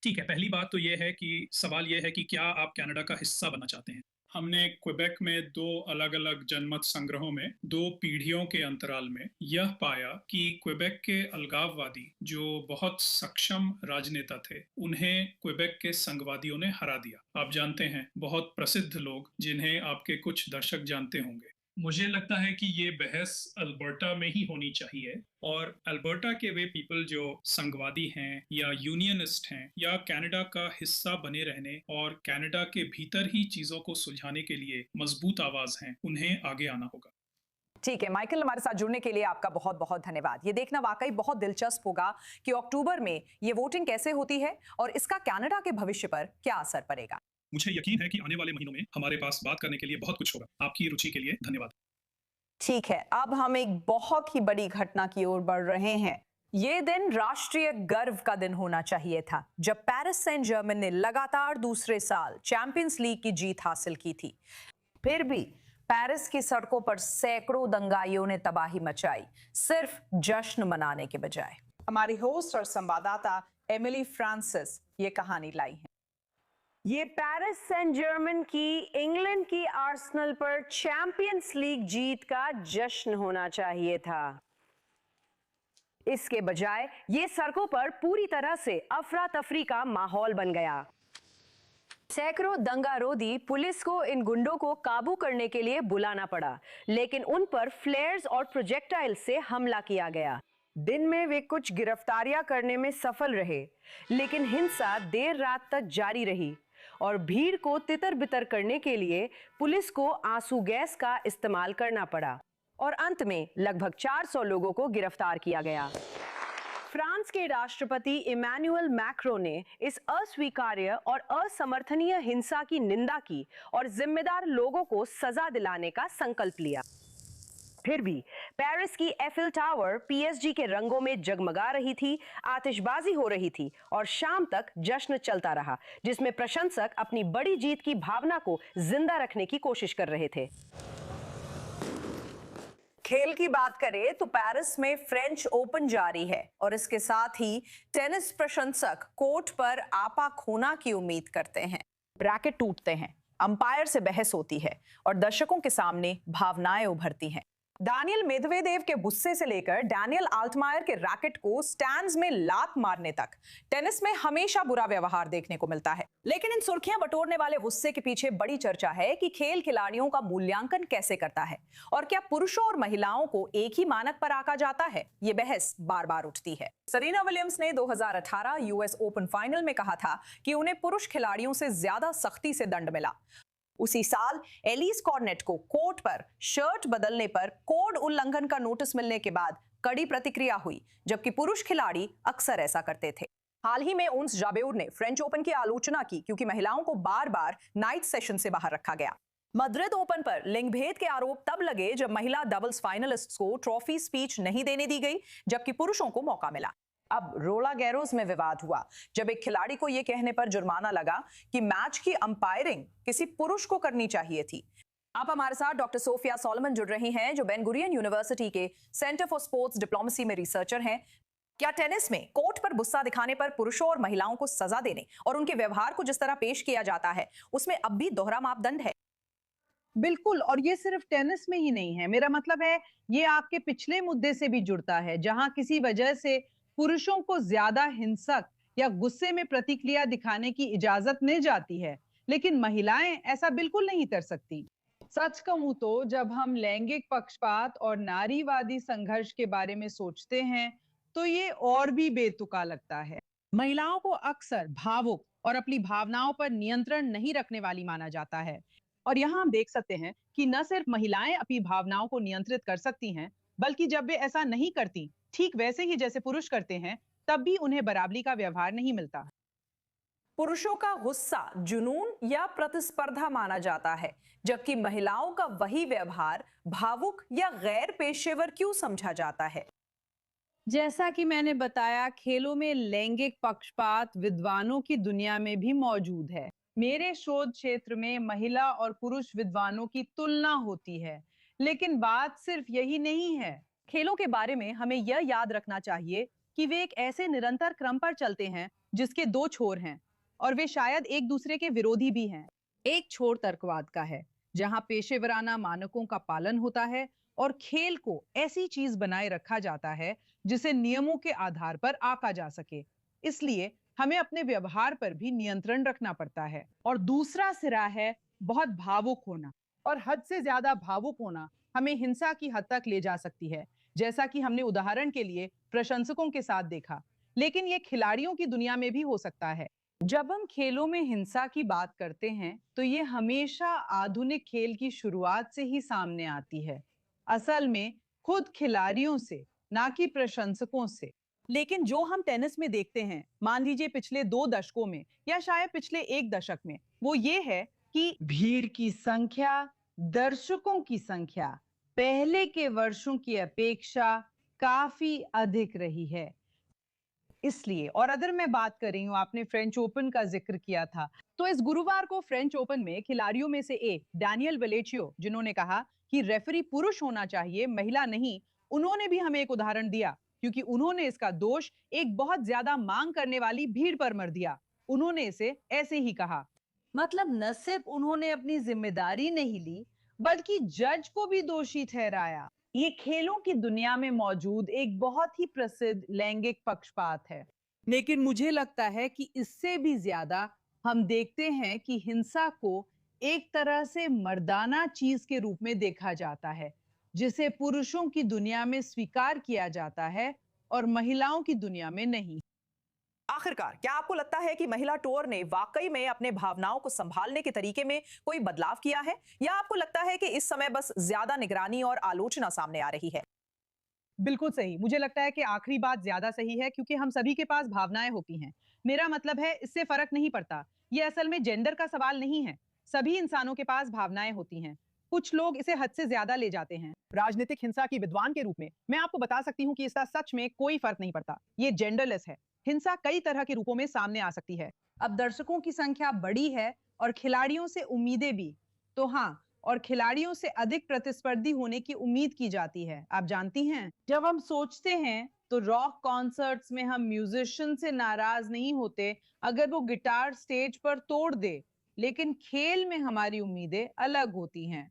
S14: ठीक है, पहली बात तो यह है कि सवाल यह है कि क्या आप कनाडा का हिस्सा बनना चाहते हैं। हमने क्वेबेक में 2 अलग-अलग जनमत संग्रहों में 2 पीढ़ियों के अंतराल में यह पाया कि क्वेबेक के अलगाववादी, जो बहुत सक्षम राजनेता थे, उन्हें क्वेबेक के संघवादियों ने हरा दिया। आप जानते हैं, बहुत प्रसिद्ध लोग जिन्हें आपके कुछ दर्शक जानते होंगे। मुझे लगता है कि ये बहस अल्बर्टा में ही होनी चाहिए और अल्बर्टा के वे पीपल जो संघवादी हैं या यूनियनिस्ट हैं या कनाडा का हिस्सा बने रहने और कनाडा के भीतर ही चीजों को सुलझाने के लिए मजबूत आवाज हैं, उन्हें आगे आना होगा।
S1: ठीक है माइकल, हमारे साथ जुड़ने के लिए आपका बहुत बहुत धन्यवाद। ये देखना वाकई बहुत दिलचस्प होगा कि अक्टूबर में ये वोटिंग कैसे होती है और इसका कनाडा के भविष्य पर क्या असर पड़ेगा।
S14: मुझे यकीन है कि आने वाले महीनों में हमारे पास बात करने के लिए बहुत कुछ होगा। आपकी रुचि के लिए धन्यवाद।
S1: ठीक है, अब हम एक बहुत ही बड़ी घटना की ओर बढ़ रहे हैं। ये दिन राष्ट्रीय गर्व का दिन होना चाहिए था जब पेरिस सेंट जर्मन ने लगातार दूसरे साल चैंपियंस लीग की जीत हासिल की थी। फिर भी पेरिस की सड़कों पर सैकड़ों दंगाइयों ने तबाही मचाई, सिर्फ जश्न मनाने के बजाय। हमारी होस्ट और संवाददाता एमिली फ्रांसिस ये कहानी लाई है।
S15: ये पेरिस सेंट जर्मन की इंग्लैंड की आर्सेनल पर चैंपियंस लीग जीत का जश्न होना चाहिए था। इसके बजाय ये सड़कों पर पूरी तरह से अफरा तफरी का माहौल बन गया। सैकड़ों दंगारोधी पुलिस को इन गुंडों को काबू करने के लिए बुलाना पड़ा, लेकिन उन पर फ्लेयर्स और प्रोजेक्टाइल से हमला किया गया। दिन में वे कुछ गिरफ्तारियां करने में सफल रहे, लेकिन हिंसा देर रात तक जारी रही और भीड़ को तितर बितर करने के लिए पुलिस को आंसू गैस का इस्तेमाल करना पड़ा और अंत में लगभग 400 लोगों को गिरफ्तार किया गया। फ्रांस के राष्ट्रपति इमैनुअल मैक्रों ने इस अस्वीकार्य और असमर्थनीय हिंसा की निंदा की और जिम्मेदार लोगों को सजा दिलाने का संकल्प लिया। फिर भी पेरिस की एफिल टावर पीएसजी के रंगों में जगमगा रही थी, आतिशबाजी हो रही थी और शाम तक जश्न चलता रहा, जिसमें प्रशंसक अपनी बड़ी जीत की भावना को जिंदा रखने की कोशिश कर रहे थे।
S1: खेल की बात करें तो पेरिस में फ्रेंच ओपन जारी है और इसके साथ ही टेनिस प्रशंसक कोर्ट पर आपा खोना की उम्मीद करते हैं। रैकेट टूटते हैं, अंपायर से बहस होती है और दर्शकों के सामने भावनाएं उभरती हैं। दानियल मेदवेदेव के गुस्से से लेकर डैनियल आल्टमायर के रैकेट को स्टैंड्स में लात मारने तक टेनिस में हमेशा बुरा व्यवहार देखने को मिलता है। लेकिन इन सुर्खियां बटोरने वाले गुस्से के पीछे बड़ी चर्चा है कि खेल खिलाड़ियों का मूल्यांकन कैसे करता है और क्या पुरुषों और महिलाओं को एक ही मानक पर आंका जाता है। ये बहस बार बार उठती है। सेरेना विलियम्स ने 2018 यूएस ओपन फाइनल में कहा था कि उन्हें पुरुष खिलाड़ियों से ज्यादा सख्ती से दंड मिला। उसी साल एलिस कॉर्नेट को कोर्ट पर शर्ट बदलने पर कोड उल्लंघन का नोटिस मिलने के बाद कड़ी प्रतिक्रिया हुई, जबकि पुरुष खिलाड़ी अक्सर ऐसा करते थे। हाल ही में उन्स जाबेउर ने फ्रेंच ओपन की आलोचना की क्योंकि महिलाओं को बार बार नाइट सेशन से बाहर रखा गया। मद्रिद ओपन पर लिंग भेद के आरोप तब लगे जब महिला डबल्स फाइनलिस्ट्स को ट्रॉफी स्पीच नहीं देने दी गई, जबकि पुरुषों को मौका मिला। अब रोला गैरोस में विवाद हुआ जब एक खिलाड़ी को यह कहने पर जुर्माना लगा कि मैच की अंपायरिंग किसी पुरुष को करनी चाहिए थी। आप हमारे साथ डॉक्टर सोफिया सोलोमन जुड़ रही हैं, जो बेन गुरियन यूनिवर्सिटी के सेंटर फॉर स्पोर्ट्स डिप्लोमेसी में रिसर्चर हैं। क्या टेनिस में कोर्ट पर गुस्सा दिखाने पर पुरुषों और महिलाओं को सजा देने और उनके व्यवहार को जिस तरह पेश किया जाता है उसमें अब भी दोहरा मापदंड है?
S16: बिल्कुल, और ये सिर्फ टेनिस में ही नहीं है। मेरा मतलब है ये आपके पिछले मुद्दे से भी जुड़ता है, जहां किसी वजह से पुरुषों को ज्यादा हिंसक या गुस्से में प्रतिक्रिया दिखाने की इजाजत मिल जाती है, लेकिन महिलाएं ऐसा बिल्कुल नहीं कर सकती। सच कहूं तो जब हम लैंगिक पक्षपात और नारीवादी संघर्ष के बारे में सोचते हैं तो ये और भी बेतुका लगता है। महिलाओं को अक्सर भावुक और अपनी भावनाओं पर नियंत्रण नहीं रखने वाली माना जाता है, और यहाँ हम देख सकते हैं कि न सिर्फ महिलाएं अपनी भावनाओं को नियंत्रित कर सकती हैं, बल्कि जब वे ऐसा नहीं करती, ठीक वैसे ही जैसे पुरुष करते हैं, तब भी उन्हें बराबरी का व्यवहार नहीं मिलता।
S1: पुरुषों का गुस्सा जुनून या प्रतिस्पर्धा माना जाता है, जबकि महिलाओं का वही व्यवहार भावुक या गैर पेशेवर क्यों समझा जाता है?
S16: जैसा कि मैंने बताया, खेलों में लैंगिक पक्षपात विद्वानों की दुनिया में भी मौजूद है। मेरे शोध क्षेत्र में महिला और पुरुष विद्वानों की तुलना होती है, लेकिन बात सिर्फ यही नहीं है। खेलों के बारे में हमें यह याद रखना चाहिए कि वे एक ऐसे निरंतर क्रम पर चलते हैं जिसके दो छोर हैं, और वे शायद एक दूसरे के विरोधी भी हैं। एक छोर तर्कवाद का है, जहां पेशेवराना मानकों का पालन होता है और खेल को ऐसी चीज बनाए रखा जाता है जिसे नियमों के आधार पर आंका जा सके। इसलिए हमें अपने व्यवहार पर भी नियंत्रण रखना पड़ता है। और दूसरा सिरा है बहुत भावुक होना, और हद से ज्यादा भावुक होना हमें हिंसा की हद तक ले जा सकती है, जैसा कि हमने उदाहरण के लिए प्रशंसकों के साथ देखा। लेकिन ये खिलाड़ियों की दुनिया में भी हो सकता है। जब हम खेलों में हिंसा की बात करते हैं तो ये हमेशा आधुनिक खेल की शुरुआत से ही सामने आती है। असल में खुद खिलाड़ियों से, ना कि प्रशंसकों से। लेकिन जो हम टेनिस में देखते हैं, मान लीजिए पिछले 2 दशकों में या शायद पिछले 1 दशक में, वो ये है कि भीड़ की संख्या, दर्शकों की संख्या पहले के वर्षों की अपेक्षा काफी अधिक रही है। इसलिए, और अगर मैं बात कर रही हूँ, आपने फ्रेंच ओपन का जिक्र किया था, तो इस गुरुवार को फ्रेंच ओपन में खिलाड़ियों में से एक डैनियल वेलेचियो, जिन्होंने कहा कि रेफरी पुरुष होना चाहिए, महिला नहीं, उन्होंने भी हमें एक उदाहरण दिया, क्योंकि उन्होंने इसका दोष एक बहुत ज्यादा मांग करने वाली भीड़ पर मर दिया। उन्होंने इसे ऐसे ही कहा, मतलब न सिर्फ उन्होंने अपनी जिम्मेदारी नहीं ली, बल्कि जज को भी दोषी ठहराया। ये खेलों की दुनिया में मौजूद एक बहुत ही प्रसिद्ध लैंगिक पक्षपात है। लेकिन मुझे लगता है कि इससे भी ज्यादा हम देखते हैं कि हिंसा को एक तरह से मर्दाना चीज के रूप में देखा जाता है, जिसे पुरुषों की दुनिया में स्वीकार किया जाता है और महिलाओं की दुनिया में नहीं।
S1: आखिरकार क्या आपको लगता है कि महिला टूर ने वाकई में अपने भावनाओं को संभालने के तरीके में कोई बदलाव किया है, या आपको लगता है कि इस समय बस ज्यादा निगरानी और आलोचना सामने आ रही है?
S16: बिल्कुल सही। मुझे लगता है कि आखिरी बात ज्यादा सही है, क्योंकि हम सभी के पास भावनाएं होती हैं। मेरा मतलब है, इससे फर्क नहीं पड़ता। ये असल में जेंडर का सवाल नहीं है। सभी इंसानों के पास भावनाएं होती हैं। कुछ लोग इसे हद से ज्यादा ले जाते हैं। राजनीतिक हिंसा की विद्वान के रूप में मैं आपको बता सकती हूँ कि इसका सच में कोई फर्क नहीं पड़ता। ये जेंडरलेस है। हिंसा कई तरह के रूपों में सामने आ सकती है। अब दर्शकों की संख्या बड़ी है और खिलाड़ियों से उम्मीदें भी, तो हाँ, और खिलाड़ियों से अधिक प्रतिस्पर्धी होने की उम्मीद की जाती है। आप जानती हैं, जब हम सोचते हैं तो रॉक कॉन्सर्ट्स में हम म्यूजिशियन से नाराज नहीं होते अगर वो गिटार स्टेज पर तोड़ दे, लेकिन खेल में हमारी उम्मीदें अलग होती हैं,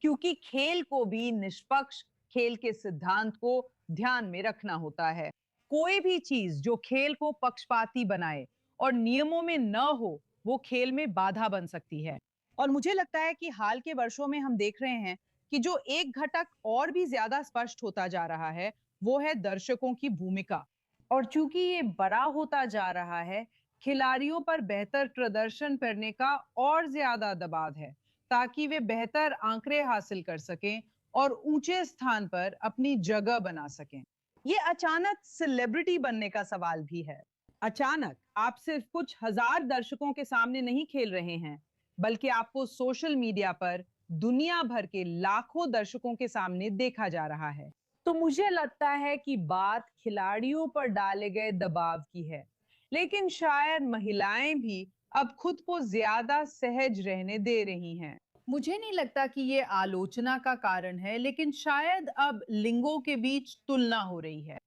S16: क्योंकि खेल को भी निष्पक्ष खेल के सिद्धांत को ध्यान में रखना होता है। कोई भी चीज जो खेल को पक्षपाती बनाए और नियमों में न हो, वो खेल में बाधा बन सकती है। और मुझे लगता है कि हाल के वर्षों में हम देख रहे हैं कि जो एक घटक और भी ज्यादा स्पष्ट होता जा रहा है, वो है दर्शकों की भूमिका। और चूंकि ये बड़ा होता जा रहा है, खिलाड़ियों पर बेहतर प्रदर्शन करने का और ज्यादा दबाव है, ताकि वे बेहतर आंकड़े हासिल कर सकें और ऊंचे स्थान पर अपनी जगह बना सकें। ये अचानक सेलिब्रिटी बनने का सवाल भी है। अचानक आप सिर्फ कुछ हजार दर्शकों के सामने नहीं खेल रहे हैं, बल्कि आपको सोशल मीडिया पर दुनिया भर के लाखों दर्शकों के सामने देखा जा रहा है। तो मुझे लगता है कि बात खिलाड़ियों पर डाले गए दबाव की है, लेकिन शायद महिलाएं भी अब खुद को ज्यादा सहज रहने दे रही हैं। मुझे नहीं लगता कि ये आलोचना का कारण है, लेकिन शायद अब लिंगों के बीच तुलना हो रही है।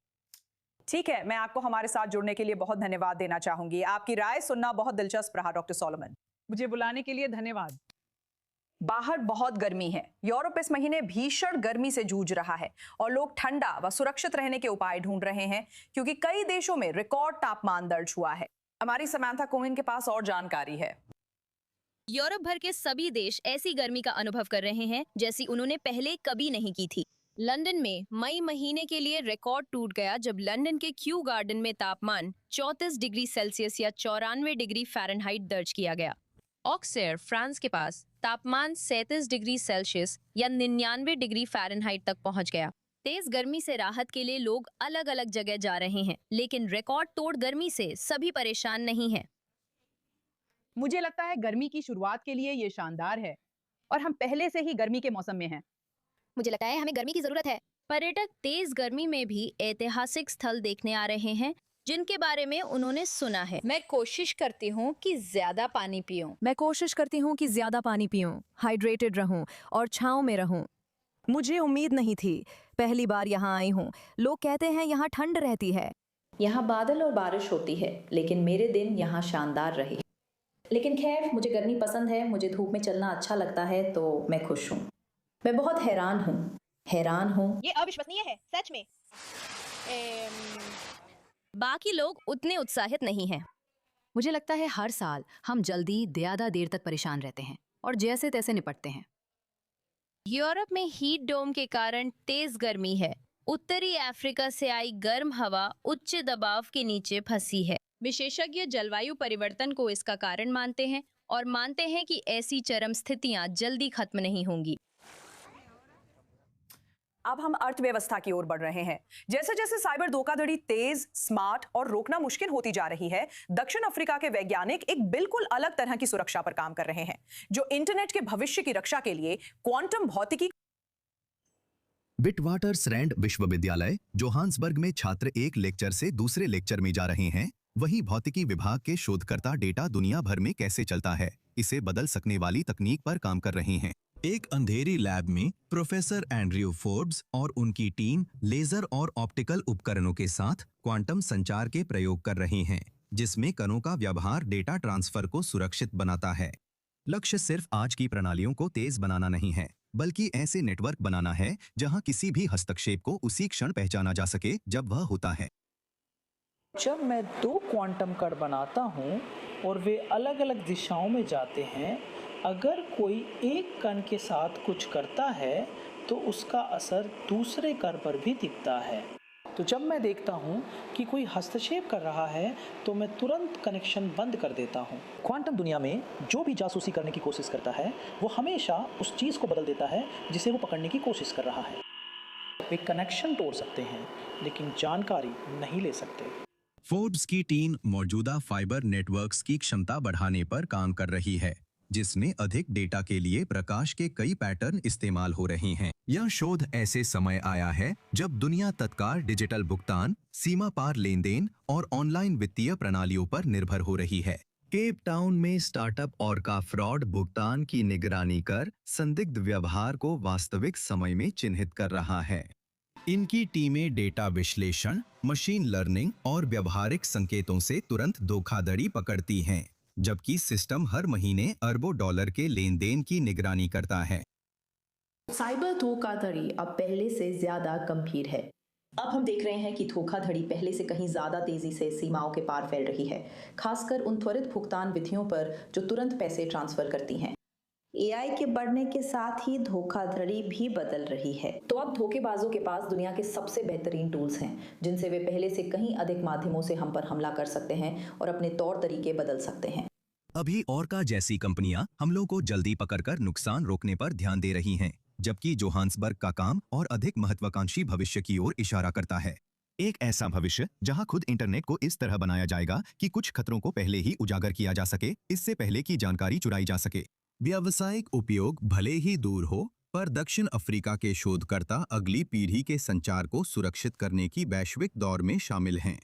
S1: ठीक है, मैं आपको हमारे साथ जुड़ने के लिए बहुत धन्यवाद देना चाहूंगी। आपकी राय सुनना बहुत दिलचस्प रहा, डॉक्टर सोलोमन।
S16: मुझे बुलाने के लिए धन्यवाद।
S1: बाहर बहुत गर्मी है। यूरोप इस महीने भीषण गर्मी से जूझ रहा है और लोग ठंडा व सुरक्षित रहने के उपाय ढूंढ रहे हैं, क्योंकि कई देशों में रिकॉर्ड तापमान दर्ज हुआ है। हमारी समांथा कोहेन के पास और जानकारी है।
S17: यूरोप भर के सभी देश ऐसी गर्मी का अनुभव कर रहे हैं जैसी उन्होंने पहले कभी नहीं की थी। लंदन में मई महीने के लिए रिकॉर्ड टूट गया, जब लंदन के क्यू गार्डन में तापमान 34 डिग्री सेल्सियस या 94 डिग्री फ़ारेनहाइट दर्ज किया गया। ऑक्सेर, फ्रांस के पास तापमान 37 डिग्री सेल्सियस या 99 डिग्री फ़ारेनहाइट तक पहुंच गया। तेज गर्मी से राहत के लिए लोग अलग अलग जगह जा रहे हैं, लेकिन रिकॉर्ड तोड़ गर्मी से सभी परेशान नहीं हैं।
S16: मुझे लगता है गर्मी की शुरुआत के लिए ये शानदार है, और हम पहले से ही गर्मी के मौसम में हैं।
S17: मुझे लगता है हमें गर्मी की जरूरत है। पर्यटक तेज गर्मी में भी ऐतिहासिक स्थल देखने आ रहे हैं, जिनके बारे में उन्होंने सुना है।
S18: मैं कोशिश करती हूँ कि ज्यादा पानी पीऊं।
S19: हाइड्रेटेड रहूं और छांव में रहूं। मुझे उम्मीद नहीं थी, पहली बार यहाँ आई हूँ। लोग कहते हैं यहाँ ठंड रहती है।
S20: यहाँ बादल और बारिश होती है, लेकिन मेरे दिन यहाँ शानदार रहे। लेकिन खैर, मुझे गर्मी पसंद है, मुझे धूप में चलना अच्छा लगता है, तो मैं खुश हूँ। मैं बहुत हैरान हूँ।
S17: ये अविश्वसनीय है, सच में। बाकी लोग उतने उत्साहित नहीं हैं।
S19: मुझे लगता है हर साल हम जल्दी ज्यादा देर तक परेशान रहते हैं और जैसे तैसे निपटते हैं।
S17: यूरोप में हीट डोम के कारण तेज गर्मी है। उत्तरी अफ्रीका से आई गर्म हवा उच्च दबाव के नीचे फंसी है। विशेषज्ञ जलवायु परिवर्तन को इसका कारण मानते हैं और मानते हैं कि ऐसी चरम स्थितियां जल्दी खत्म नहीं होंगी।
S1: अब हम अर्थव्यवस्था की ओर बढ़ रहे हैं। जैसे जैसे साइबर धोखाधड़ी तेज, स्मार्ट और रोकना मुश्किल होती जा रही है, दक्षिण अफ्रीका के वैज्ञानिक एक बिल्कुल अलग तरह की सुरक्षा पर काम कर रहे हैं, जो इंटरनेट के भविष्य की रक्षा के लिए क्वांटम भौतिकी।
S5: विटवाटरस्रैंड विश्वविद्यालय जोहान्सबर्ग में छात्र एक लेक्चर से दूसरे लेक्चर में जा रहे हैं। वहीं भौतिकी विभाग के शोधकर्ता डेटा दुनिया भर में कैसे चलता है, इसे बदल सकने वाली तकनीक पर काम कर रहे हैं। एक अंधेरी लैब में प्रोफेसर एंड्रयू फोर्ब्स और उनकी टीम लेजर और ऑप्टिकल उपकरणों के साथ क्वांटम संचार के प्रयोग कर रहे हैं, जिसमें कणों का व्यवहार डेटा ट्रांसफर को सुरक्षित बनाता है। लक्ष्य सिर्फ आज की प्रणालियों को तेज बनाना नहीं है, बल्कि ऐसे नेटवर्क बनाना है जहां किसी भी हस्तक्षेप को उसी क्षण पहचाना जा सके जब वह होता है।
S21: जब मैं 2 क्वांटम कण बनाता हूं और वे अलग अलग दिशाओं में जाते हैं, अगर कोई एक कण के साथ कुछ करता है तो उसका असर दूसरे कण पर भी दिखता है। तो जब मैं देखता हूँ कि कोई हस्तक्षेप कर रहा है तो मैं तुरंत कनेक्शन बंद कर देता हूँ। क्वांटम दुनिया में जो भी जासूसी करने की कोशिश करता है वो हमेशा उस चीज़ को बदल देता है जिसे वो पकड़ने की कोशिश कर रहा है। वे कनेक्शन तोड़ सकते हैं लेकिन जानकारी नहीं ले सकते।
S5: फोर्ब्स की टीम मौजूदा फाइबर नेटवर्क्स की क्षमता बढ़ाने पर काम कर रही है, जिसमें अधिक डेटा के लिए प्रकाश के कई पैटर्न इस्तेमाल हो रहे हैं। यह शोध ऐसे समय आया है जब दुनिया तत्काल डिजिटल भुगतान, सीमा पार लेन-देन और ऑनलाइन वित्तीय प्रणालियों पर निर्भर हो रही है। केप टाउन में स्टार्टअप ऑर्का फ्रॉड भुगतान की निगरानी कर संदिग्ध व्यवहार को वास्तविक समय में चिन्हित कर रहा है। इनकी टीमें डेटा विश्लेषण, मशीन लर्निंग और व्यावहारिक संकेतों से तुरंत धोखाधड़ी पकड़ती हैं, जबकि सिस्टम हर महीने अरबों डॉलर के लेन-देन की निगरानी करता है।
S20: साइबर धोखाधड़ी अब पहले से ज्यादा गंभीर है। अब हम देख रहे हैं कि धोखाधड़ी पहले से कहीं ज्यादा तेजी से सीमाओं के पार फैल रही है, खासकर उन त्वरित भुगतान विधियों पर जो तुरंत पैसे ट्रांसफर करती हैं। एआई के बढ़ने के साथ ही धोखाधड़ी भी बदल रही है। तो अब धोखेबाजों के पास दुनिया के सबसे बेहतरीन टूल्स हैं, जिनसे वे पहले से कहीं अधिक माध्यमों से हम पर हमला कर सकते हैं और अपने तौर तरीके बदल सकते हैं।
S5: अभी ऑर्का जैसी कंपनियां हमलों को जल्दी पकड़कर नुकसान रोकने पर ध्यान दे रही हैं, जबकि जोहान्सबर्ग का काम और अधिक महत्वाकांक्षी भविष्य की ओर इशारा करता है। एक ऐसा भविष्य जहां खुद इंटरनेट को इस तरह बनाया जाएगा कि कुछ खतरों को पहले ही उजागर किया जा सके, इससे पहले की जानकारी चुराई जा सके। व्यावसायिक उपयोग भले ही दूर हो, पर दक्षिण अफ्रीका के शोधकर्ता अगली पीढ़ी के संचार को सुरक्षित करने की वैश्विक दौड़ में शामिल हैं।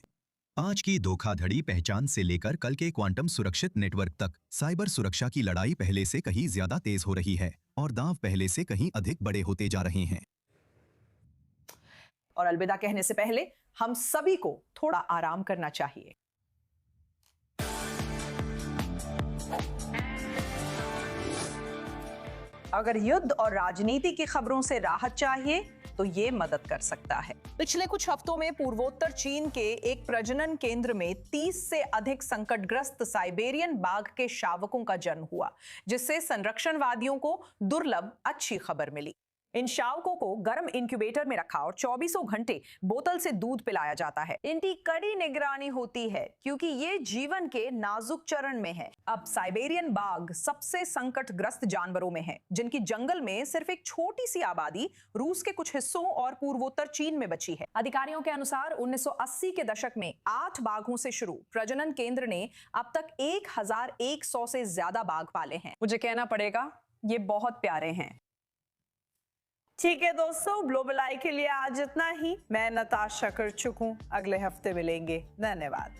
S5: आज की धोखाधड़ी पहचान से लेकर कल के क्वांटम सुरक्षित नेटवर्क तक, साइबर सुरक्षा की लड़ाई पहले से कहीं ज्यादा तेज हो रही है और दांव पहले से कहीं अधिक बड़े होते जा रहे हैं।
S1: और अलविदा कहने से पहले हम सभी को थोड़ा आराम करना चाहिए। अगर युद्ध और राजनीति की खबरों से राहत चाहिए तो ये मदद कर सकता है। पिछले कुछ हफ्तों में पूर्वोत्तर चीन के एक प्रजनन केंद्र में 30 से अधिक संकटग्रस्त साइबेरियन बाघ के शावकों का जन्म हुआ, जिससे संरक्षणवादियों को दुर्लभ अच्छी खबर मिली। इन शावकों को गर्म इंक्यूबेटर में रखा और 24 घंटे बोतल से दूध पिलाया जाता है। इनकी कड़ी निगरानी होती है क्योंकि ये जीवन के नाजुक चरण में है। अब साइबेरियन बाघ सबसे संकटग्रस्त जानवरों में है, जिनकी जंगल में सिर्फ एक छोटी सी आबादी रूस के कुछ हिस्सों और पूर्वोत्तर चीन में बची है। अधिकारियों के अनुसार 1980 के दशक में 8 बाघों से शुरू प्रजनन केंद्र ने अब तक 1100 से ज्यादा बाघ पाले हैं। मुझे कहना पड़ेगा, ये बहुत प्यारे हैं। ठीक है दोस्तों, ग्लोबल आई के लिए आज इतना ही। मैं नताशा कर चुकूं, अगले हफ्ते मिलेंगे। धन्यवाद।